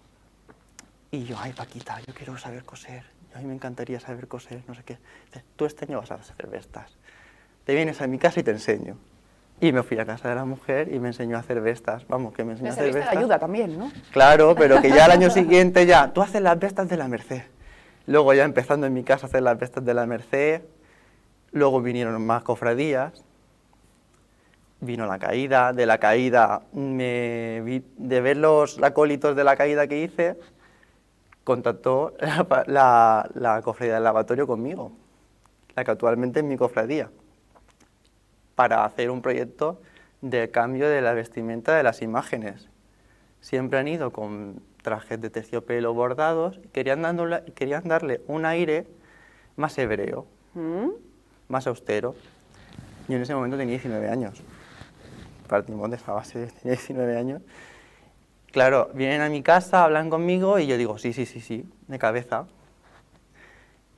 Y yo, ay, Paquita, yo quiero saber coser. A mí me encantaría saber coser, no sé qué. Dice, tú este año vas a hacer vestas. Te vienes a mi casa y te enseño. Y me fui a casa de la mujer y me enseñó a hacer vestas. Vamos, que me enseñó a hacer vestas. Ayuda también, ¿no? Claro, pero que ya al año siguiente ya, tú haces las vestas de la Merced. Luego ya empezando en mi casa a hacer las vestas de la Merced. Luego vinieron más cofradías. Vino la caída. De la caída, de ver los acólitos de la caída que hice, contactó la cofradía del lavatorio conmigo, la que actualmente es mi cofradía, para hacer un proyecto de cambio de la vestimenta de las imágenes. Siempre han ido con trajes de terciopelo bordados y querían darle un aire más hebreo, más austero. Yo en ese momento tenía 19 años, partimos de esa base, tenía 19 años. Claro, vienen a mi casa, hablan conmigo y yo digo, sí, de cabeza.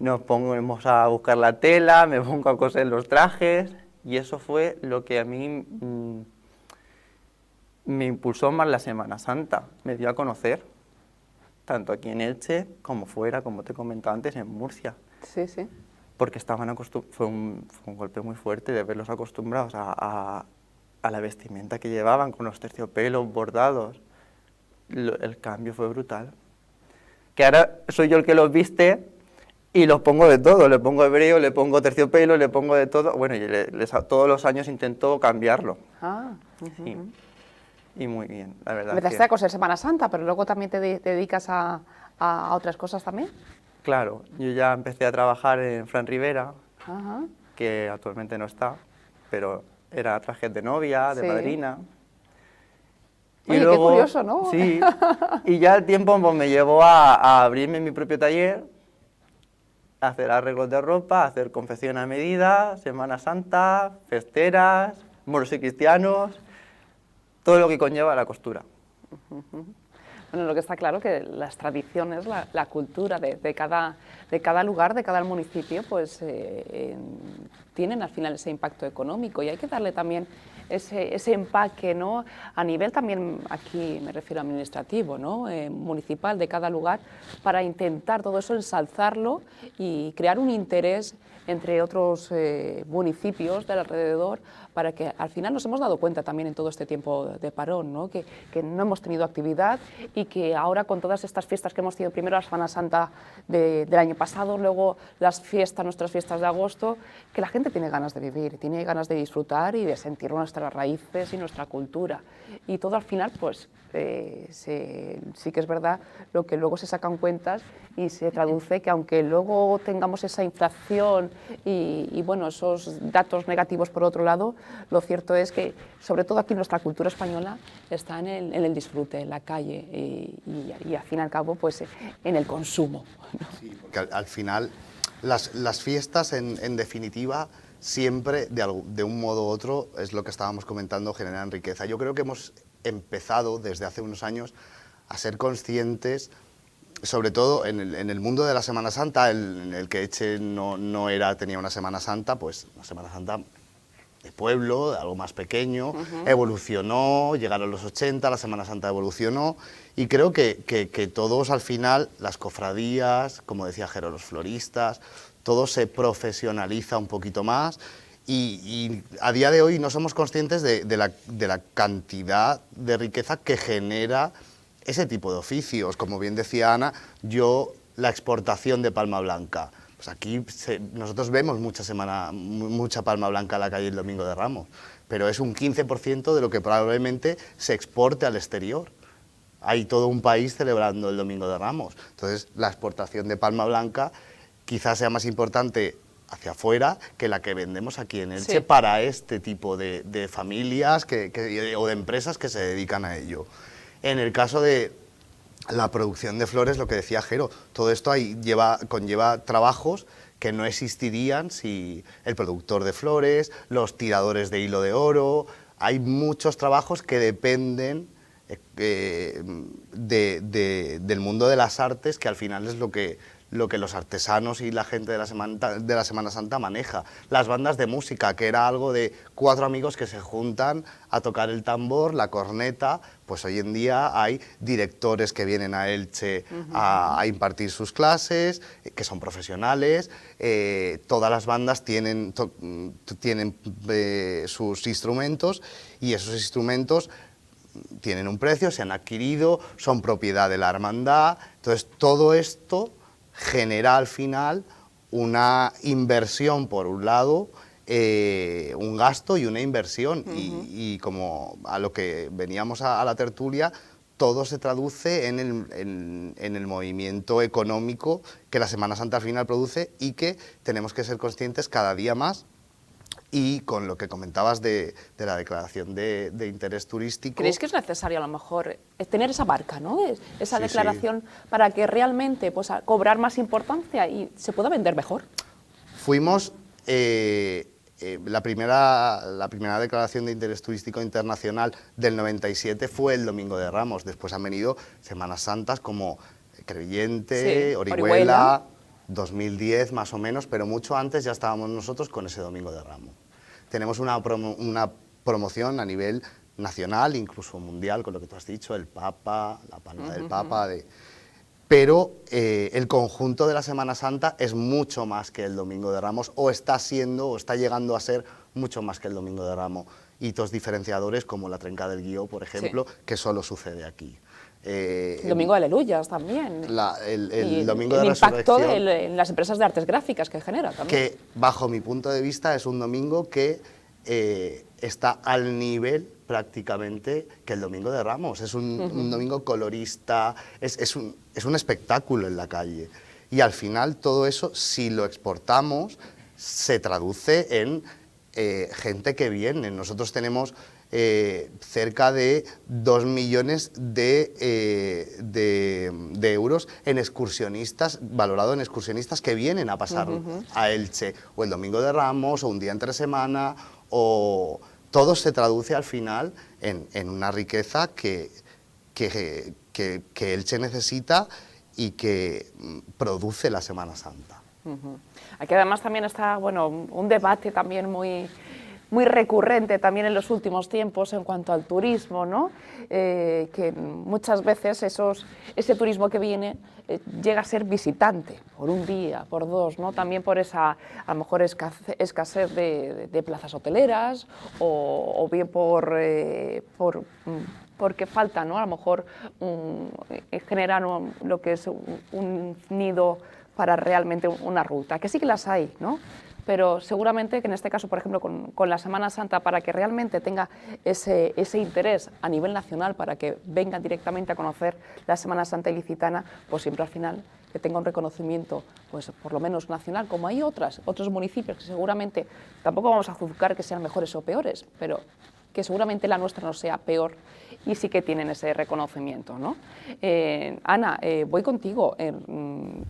Nos ponemos a buscar la tela, me pongo a coser los trajes y eso fue lo que a mí me impulsó más la Semana Santa, me dio a conocer, tanto aquí en Elche como fuera, como te comentaba antes, en Murcia. Sí. Porque fue un golpe muy fuerte de verlos acostumbrados a la vestimenta que llevaban, con los terciopelos bordados. El cambio fue brutal. Que ahora soy yo el que los viste y los pongo de todo, le pongo hebreo, le pongo terciopelo, le pongo de todo. Bueno, y todos los años intento cambiarlo. Sí. Y muy bien, la verdad. Empezaste a coser Semana Santa, pero luego también te dedicas a otras cosas también. Claro, yo ya empecé a trabajar en Fran Rivera, que actualmente no pero era trajes de novia, de madrina. Oye, y luego, qué curioso, ¿no? Sí, y ya el tiempo pues, me llevó a abrirme mi propio taller, a hacer arreglos de ropa, a hacer confección a medida, Semana Santa, festeras, moros y cristianos, todo lo que conlleva la costura. Bueno, lo que está claro que las tradiciones, la cultura de cada lugar, de cada municipio, pues tienen al final ese impacto económico y hay que darle también ese empaque, ¿no? A nivel también, aquí me refiero administrativo, ¿no? Municipal de cada lugar, para intentar todo eso ensalzarlo y crear un interés entre otros municipios del alrededor, para que al final nos hemos dado cuenta también en todo este tiempo de parón, ¿no? Que no hemos tenido actividad y que ahora con todas estas fiestas que hemos tenido, primero la Semana Santa del año pasado, luego las fiestas, nuestras fiestas de agosto, que la gente tiene ganas de vivir, tiene ganas de disfrutar y de sentir nuestras raíces y nuestra cultura. Y todo al final, pues sí que es verdad lo que luego se sacan cuentas y se traduce que aunque luego tengamos esa inflación y bueno, esos datos negativos por otro lado, lo cierto es que sobre todo aquí nuestra cultura española está en el disfrute, en la calle y al fin y al cabo pues en el consumo, ¿no? Sí, porque al final las fiestas en definitiva siempre de un modo u otro, es lo que estábamos comentando, generan riqueza. Yo creo que hemos empezado desde hace unos años a ser conscientes, sobre todo en el mundo de la Semana Santa, en el que Elche no tenía una Semana Santa, pues una Semana Santa pueblo, de algo más pequeño, evolucionó, llegaron los 80, la Semana Santa evolucionó, y creo que todos al final, las cofradías, como decía Jero, los floristas, todo se profesionaliza un poquito más, y a día de hoy no somos conscientes de la cantidad de riqueza que genera ese tipo de oficios. Como bien decía Ana, la exportación de palma blanca. Pues aquí nosotros vemos mucha palma blanca en la calle el Domingo de Ramos, pero es un 15% de lo que probablemente se exporte al exterior. Hay todo un país celebrando el Domingo de Ramos. Entonces, la exportación de palma blanca quizás sea más importante hacia afuera que la que vendemos aquí en Elche para este tipo de familias o de empresas que se dedican a ello. En el caso de la producción de flores, lo que decía Jero, todo esto conlleva trabajos que no existirían si el productor de flores, los tiradores de hilo de oro. Hay muchos trabajos que dependen del mundo de las artes, que al final es lo que los artesanos y la gente de la Semana Santa maneja. Las bandas de música, que era algo de 4 amigos que se juntan a tocar el tambor, la corneta, pues hoy en día hay directores que vienen a Elche a impartir sus clases, que son profesionales, todas las bandas tienen sus instrumentos, y esos instrumentos tienen un precio, se han adquirido, son propiedad de la hermandad. Entonces todo esto genera al final una inversión, por un lado, un gasto y una inversión, y como a lo que veníamos a la tertulia, todo se traduce en el movimiento económico que la Semana Santa al final produce, y que tenemos que ser conscientes cada día más. Y con lo que comentabas de la declaración de interés turístico... ¿Creéis que es necesario a lo mejor tener esa marca, ¿no? Esa declaración para que realmente cobrar más importancia y se pueda vender mejor? Fuimos... la primera declaración de interés turístico internacional del 97 fue el Domingo de Ramos. Después han venido Semanas Santas como Crevillente, Orihuela, 2010 más o menos, pero mucho antes ya estábamos nosotros con ese Domingo de Ramos. Tenemos una promoción a nivel nacional, incluso mundial, con lo que tú has dicho, el Papa, la palma del Papa, pero el conjunto de la Semana Santa es mucho más que el Domingo de Ramos, o está llegando a ser mucho más que el Domingo de Ramos. Hitos diferenciadores como la Trenca del Guió, por ejemplo, que solo sucede aquí. El Domingo de Aleluyas también. El Domingo de Resurrección. El impacto en las empresas de artes gráficas que genera también. Que, bajo mi punto de vista, es un domingo que está al nivel prácticamente que el Domingo de Ramos. Es un domingo colorista, es un espectáculo en la calle. Y al final todo eso, si lo exportamos, se traduce en gente que viene. Nosotros tenemos cerca de 2 millones de euros en excursionistas, valorado en excursionistas que vienen a pasar a Elche, o el Domingo de Ramos, o un día entre semana, o todo se traduce al final en una riqueza que Elche necesita y que produce la Semana Santa. Aquí además también está un debate también muy recurrente también en los últimos tiempos en cuanto al turismo, ¿no? Que muchas veces ese turismo que viene llega a ser visitante por un día, por 2, ¿no? También por esa, a lo mejor, escasez de plazas hoteleras, o bien porque falta, ¿no? A lo mejor generar lo que es un nido para realmente una ruta, que sí que las hay, ¿no? Pero seguramente que en este caso, por ejemplo, con la Semana Santa, para que realmente tenga ese interés a nivel nacional, para que vengan directamente a conocer la Semana Santa ilicitana, pues siempre al final que tenga un reconocimiento, pues por lo menos nacional, como hay otros municipios que seguramente tampoco vamos a juzgar que sean mejores o peores, pero que seguramente la nuestra no sea peor y sí que tienen ese reconocimiento, ¿no? Ana, voy contigo.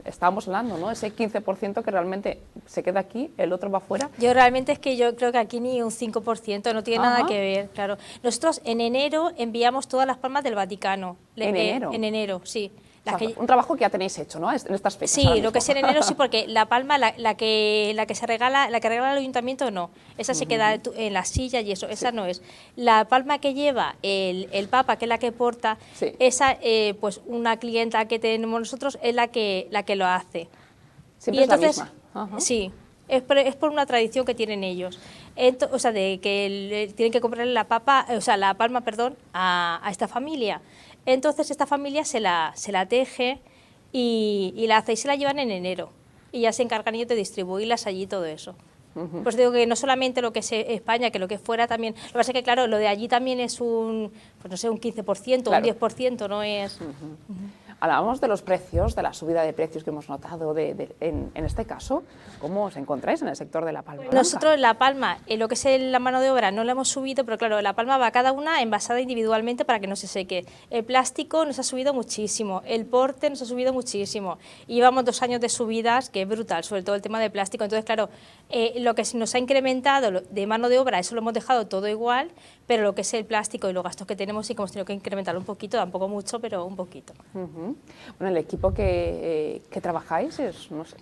Estábamos hablando, ¿no? Ese 15% que realmente se queda aquí, el otro va fuera. Yo creo que aquí ni un 5%, no tiene nada que ver, claro. Nosotros en enero enviamos todas las palmas del Vaticano. ¿En enero? En enero, sí. Las O sea, que- un trabajo que ya tenéis hecho, ¿no? En estas fechas. Sí, ahora lo que es en mismo. enero sí, porque la palma, la que se regala, la que regala el ayuntamiento no, esa se queda en la silla y eso, esa no es. La palma que lleva el Papa, que es la que porta, Sí. esa, pues una clienta que tenemos nosotros es la que lo hace. Siempre es la misma. Ajá. Sí, es por una tradición que tienen ellos. O sea, de que tienen que comprarle la palma, perdón, a esta familia. Entonces esta familia se la teje y la hace y se la llevan en enero. Y ya se encargan ellos de distribuirlas allí todo eso. Pues digo que no solamente lo que es España, que lo que es fuera también. Lo que pasa es que, claro, lo de allí también es un 15%, Claro. un 10%, no es... Hablábamos de los precios, de la subida de precios que hemos notado en este caso. ¿Cómo os encontráis en el sector de la palma blanca? Nosotros en La Palma, lo que es la mano de obra, no la hemos subido, pero claro, La Palma va cada una envasada individualmente para que no se seque. El plástico nos ha subido muchísimo, el porte nos ha subido muchísimo. Y llevamos 2 años de subidas, que es brutal, sobre todo el tema de plástico. Entonces, claro, lo que nos ha incrementado de mano de obra, eso lo hemos dejado todo igual, pero lo que es el plástico y los gastos que tenemos sí que hemos tenido que incrementarlo un poquito, tampoco mucho, pero un poquito. Bueno, el equipo que trabajáis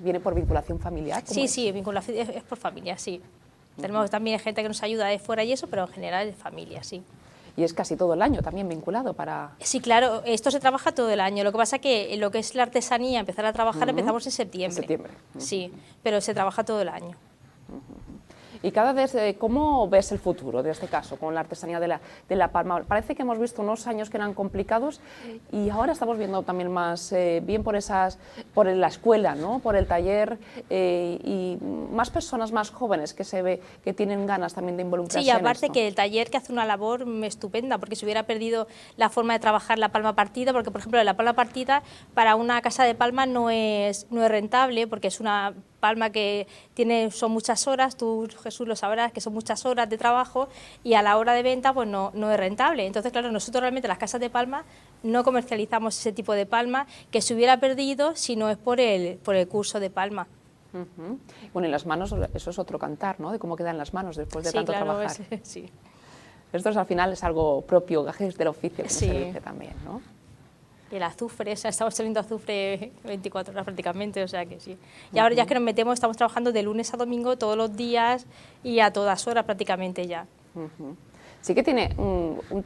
viene por vinculación familiar. ¿Cómo Sí, es? sí, vinculación es por familia, sí. Tenemos también gente que nos ayuda de fuera y eso, pero en general es familia, sí. Y es casi todo el año también vinculado para... Sí, claro, esto se trabaja todo el año. Lo que pasa es que lo que es la artesanía, empezar a trabajar, empezamos en septiembre. En septiembre. Sí, pero se trabaja todo el año. Y cada vez, ¿cómo ves el futuro de este caso con la artesanía de la palma? Parece que hemos visto unos años que eran complicados y ahora estamos viendo también más bien por la escuela, ¿no? Por el taller y más personas más jóvenes que se ve que tienen ganas también de involucrarse. Sí, y aparte en esto. que el taller que hace una labor estupenda, porque se hubiera perdido la forma de trabajar la palma partida, porque por ejemplo la palma partida para una casa de palma no es rentable, porque es una palma que son muchas horas, tú Jesús lo sabrás, que son muchas horas de trabajo y a la hora de venta pues no es rentable. Entonces, claro, nosotros realmente las casas de palma no comercializamos ese tipo de palma que se hubiera perdido si no es por el curso de palma. Bueno, y las manos, eso es otro cantar, ¿no? De cómo quedan las manos después de Sí, tanto claro, trabajar. sí. Esto al final es algo propio, gajes del oficio, que Sí. se dice también, ¿no? Y el azufre, o sea, estamos teniendo azufre 24 horas prácticamente, o sea que sí. Y ahora ya que nos metemos, estamos trabajando de lunes a domingo todos los días y a todas horas prácticamente ya. Sí que tiene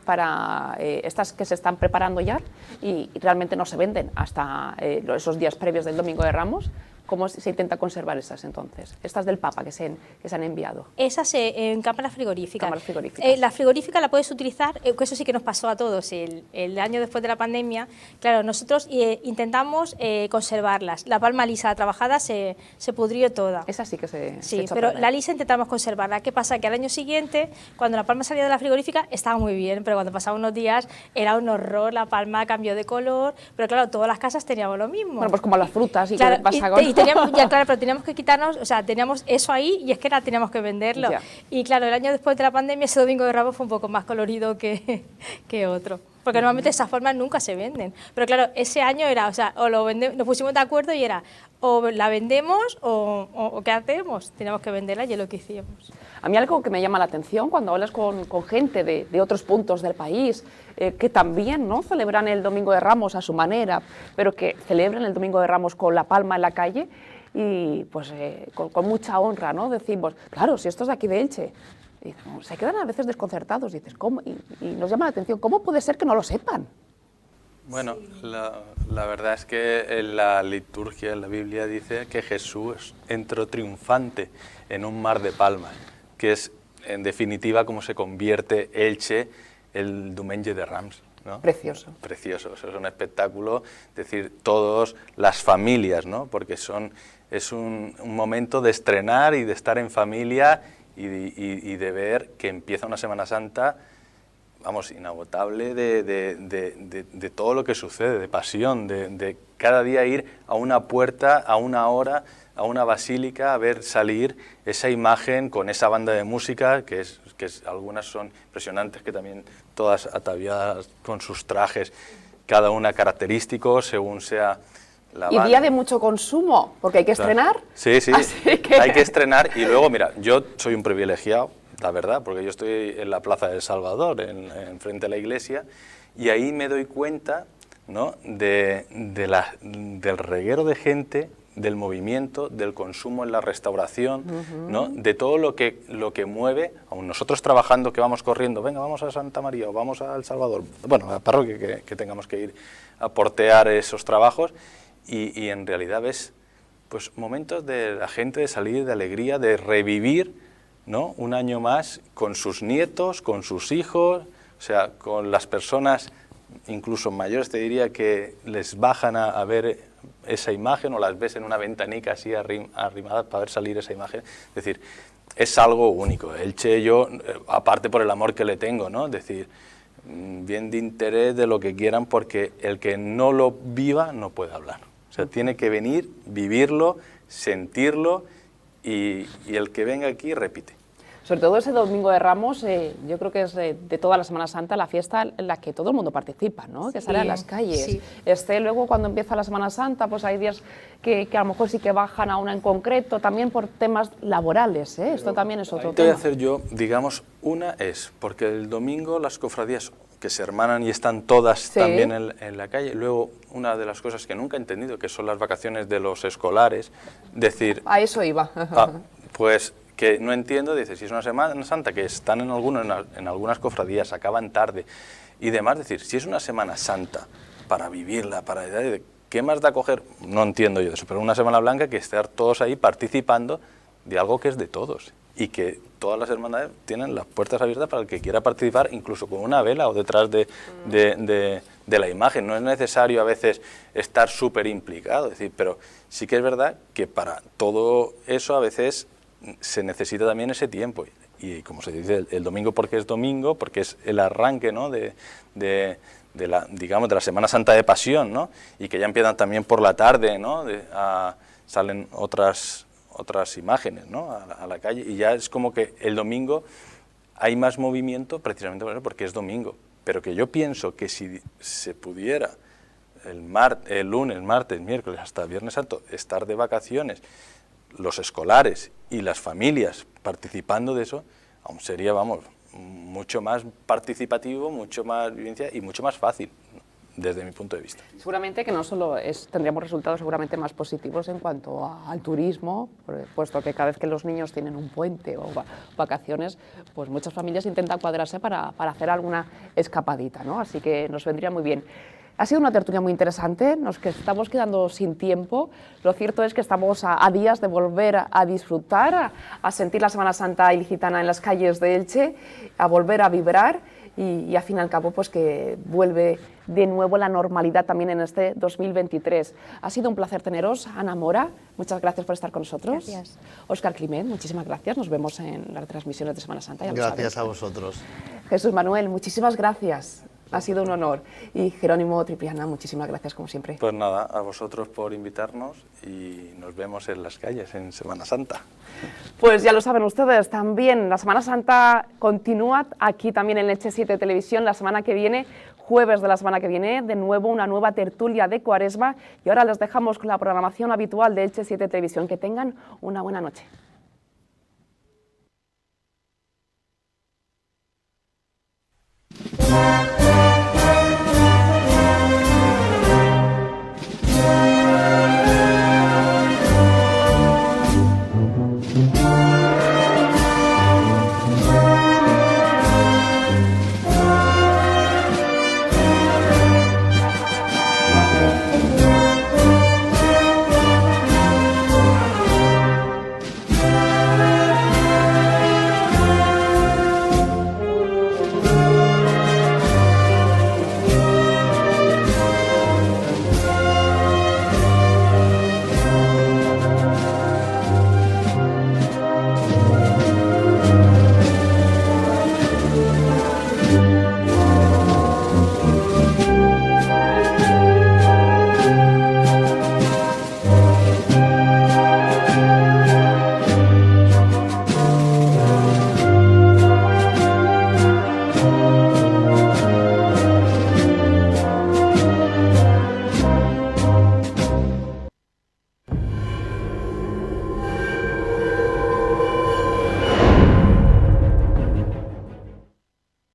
para estas que se están preparando ya y realmente no se venden hasta esos días previos del Domingo de Ramos. ¿Cómo se intenta conservar esas entonces? Estas del Papa que se han enviado. Esas en cámaras frigoríficas. Cámaras frigoríficas. La frigorífica la puedes utilizar, que eso sí que nos pasó a todos el año después de la pandemia. Claro, nosotros intentamos conservarlas. La palma lisa, la trabajada, se pudrió toda. Esa sí que se Sí, echa a pero perder. la lisa intentamos conservarla. ¿Qué pasa? Que al año siguiente, cuando la palma salía de la frigorífica, estaba muy bien, pero cuando pasaban unos días era un horror, la palma cambió de color, pero claro, todas las casas teníamos lo mismo. Bueno, pues como las frutas y Claro, que pasa con... y teníamos, ya, claro, pero teníamos que quitarnos, o sea, teníamos eso ahí y es que ahora teníamos que venderlo. Ya. Y claro, el año después de la pandemia, ese Domingo de Ramos fue un poco más colorido que otro. Porque normalmente esas formas nunca se venden. Pero claro, ese año era, o sea, o lo vendemos, nos pusimos de acuerdo y era, o la vendemos o ¿qué hacemos? Teníamos que venderla y es lo que hicimos. A mí algo que me llama la atención cuando hablas con gente de otros puntos del país, que también ¿no? celebran el Domingo de Ramos a su manera, pero que celebran el Domingo de Ramos con la palma en la calle y pues con mucha honra, ¿no? Decimos, claro, si esto es de aquí de Elche. Y se quedan a veces desconcertados, dices, ¿cómo? Y nos llama la atención, ¿cómo puede ser que no lo sepan? Bueno, la verdad es que en la liturgia, en la Biblia, dice que Jesús entró triunfante en un mar de palmas, que es, en definitiva, como se convierte Elche el Diumenge de Rams, ¿no? Precioso. Precioso, eso es un espectáculo, es decir, todas las familias, ¿no? Porque es un momento de estrenar y de estar en familia y de ver que empieza una Semana Santa, vamos, inagotable de todo lo que sucede, de pasión, de cada día ir a una puerta, a una hora, a una basílica, a ver salir esa imagen con esa banda de música, que algunas son impresionantes, que también todas ataviadas con sus trajes, cada una característico según sea la Y banda. día de mucho consumo, porque hay que Claro. estrenar. Sí, sí, Así que... hay que estrenar y luego, mira, yo soy un privilegiado, la verdad, porque yo estoy en la Plaza del Salvador, en frente a la iglesia, y ahí me doy cuenta ¿no? Del reguero de gente, del movimiento, del consumo en la restauración, ¿no? De todo lo que mueve, aun nosotros trabajando que vamos corriendo, venga, vamos a Santa María o vamos a El Salvador, bueno, a la parroquia que tengamos que ir a portear esos trabajos, y en realidad ves pues momentos de la gente de salir, de alegría, de revivir, ¿no? Un año más con sus nietos, con sus hijos, o sea, con las personas incluso mayores, te diría, que les bajan a ver esa imagen o las ves en una ventanica así arrimada para ver salir esa imagen. Es decir, es algo único. Elche, yo, aparte por el amor que le tengo, ¿no? Es decir, bien de interés, de lo que quieran, porque el que no lo viva no puede hablar. O sea, tiene que venir, vivirlo, sentirlo, y el que venga aquí repite. Sobre todo ese Domingo de Ramos, yo creo que es de toda la Semana Santa la fiesta en la que todo el mundo participa, ¿no? Que sale a las calles. Sí. Luego cuando empieza la Semana Santa, pues hay días que a lo mejor sí que bajan a una en concreto, también por temas laborales, ¿eh? Esto también es otro tema. Te voy a hacer yo, digamos, una es, porque el domingo las cofradías que se hermanan y están todas sí. también en la calle. Luego, una de las cosas que nunca he entendido, que son las vacaciones de los escolares, decir... A eso iba. Pues... que no entiendo, dice, si es una Semana Santa que están en algunas cofradías, acaban tarde y demás, decir, si es una Semana Santa para vivirla, ¿qué más da coger? No entiendo yo eso, pero una Semana Blanca que estar todos ahí participando de algo que es de todos y que todas las hermandades tienen las puertas abiertas para el que quiera participar, incluso con una vela o detrás de la imagen. No es necesario a veces estar súper implicado, es decir, pero sí que es verdad que para todo eso a veces se necesita también ese tiempo, y como se dice, el domingo porque es domingo, porque es el arranque, ¿no? de la Semana Santa de Pasión, ¿no? Y que ya empiezan también por la tarde, ¿no? Salen otras imágenes, ¿no? a la calle, y ya es como que el domingo hay más movimiento precisamente porque es domingo, pero que yo pienso que si se pudiera el lunes, martes, miércoles, hasta Viernes Santo, estar de vacaciones, los escolares y las familias participando de eso, aún sería, vamos, mucho más participativo, mucho más vivencia y mucho más fácil, desde mi punto de vista. Seguramente que no solo tendríamos resultados seguramente más positivos en cuanto al turismo, puesto que cada vez que los niños tienen un puente o vacaciones, pues muchas familias intentan cuadrarse para hacer alguna escapadita, ¿no? Así que nos vendría muy bien. Ha sido una tertulia muy interesante, nos estamos quedando sin tiempo. Lo cierto es que estamos a días de volver a disfrutar, a sentir la Semana Santa ilicitana en las calles de Elche, a volver a vibrar y al fin y al cabo pues que vuelve de nuevo la normalidad también en este 2023. Ha sido un placer teneros. Ana Mora, muchas gracias por estar con nosotros. Gracias. Óscar Climent, muchísimas gracias. Nos vemos en las transmisiones de Semana Santa. Gracias a vosotros. Jesús Manuel, muchísimas gracias. Ha sido un honor. Y Jerónimo Tripiana, muchísimas gracias como siempre. Pues nada, a vosotros por invitarnos y nos vemos en las calles en Semana Santa. Pues ya lo saben ustedes, también la Semana Santa continúa aquí también en Elche 7 Televisión la semana que viene, jueves de la semana que viene, de nuevo una nueva tertulia de Cuaresma y ahora les dejamos con la programación habitual de Elche 7 Televisión. Que tengan una buena noche.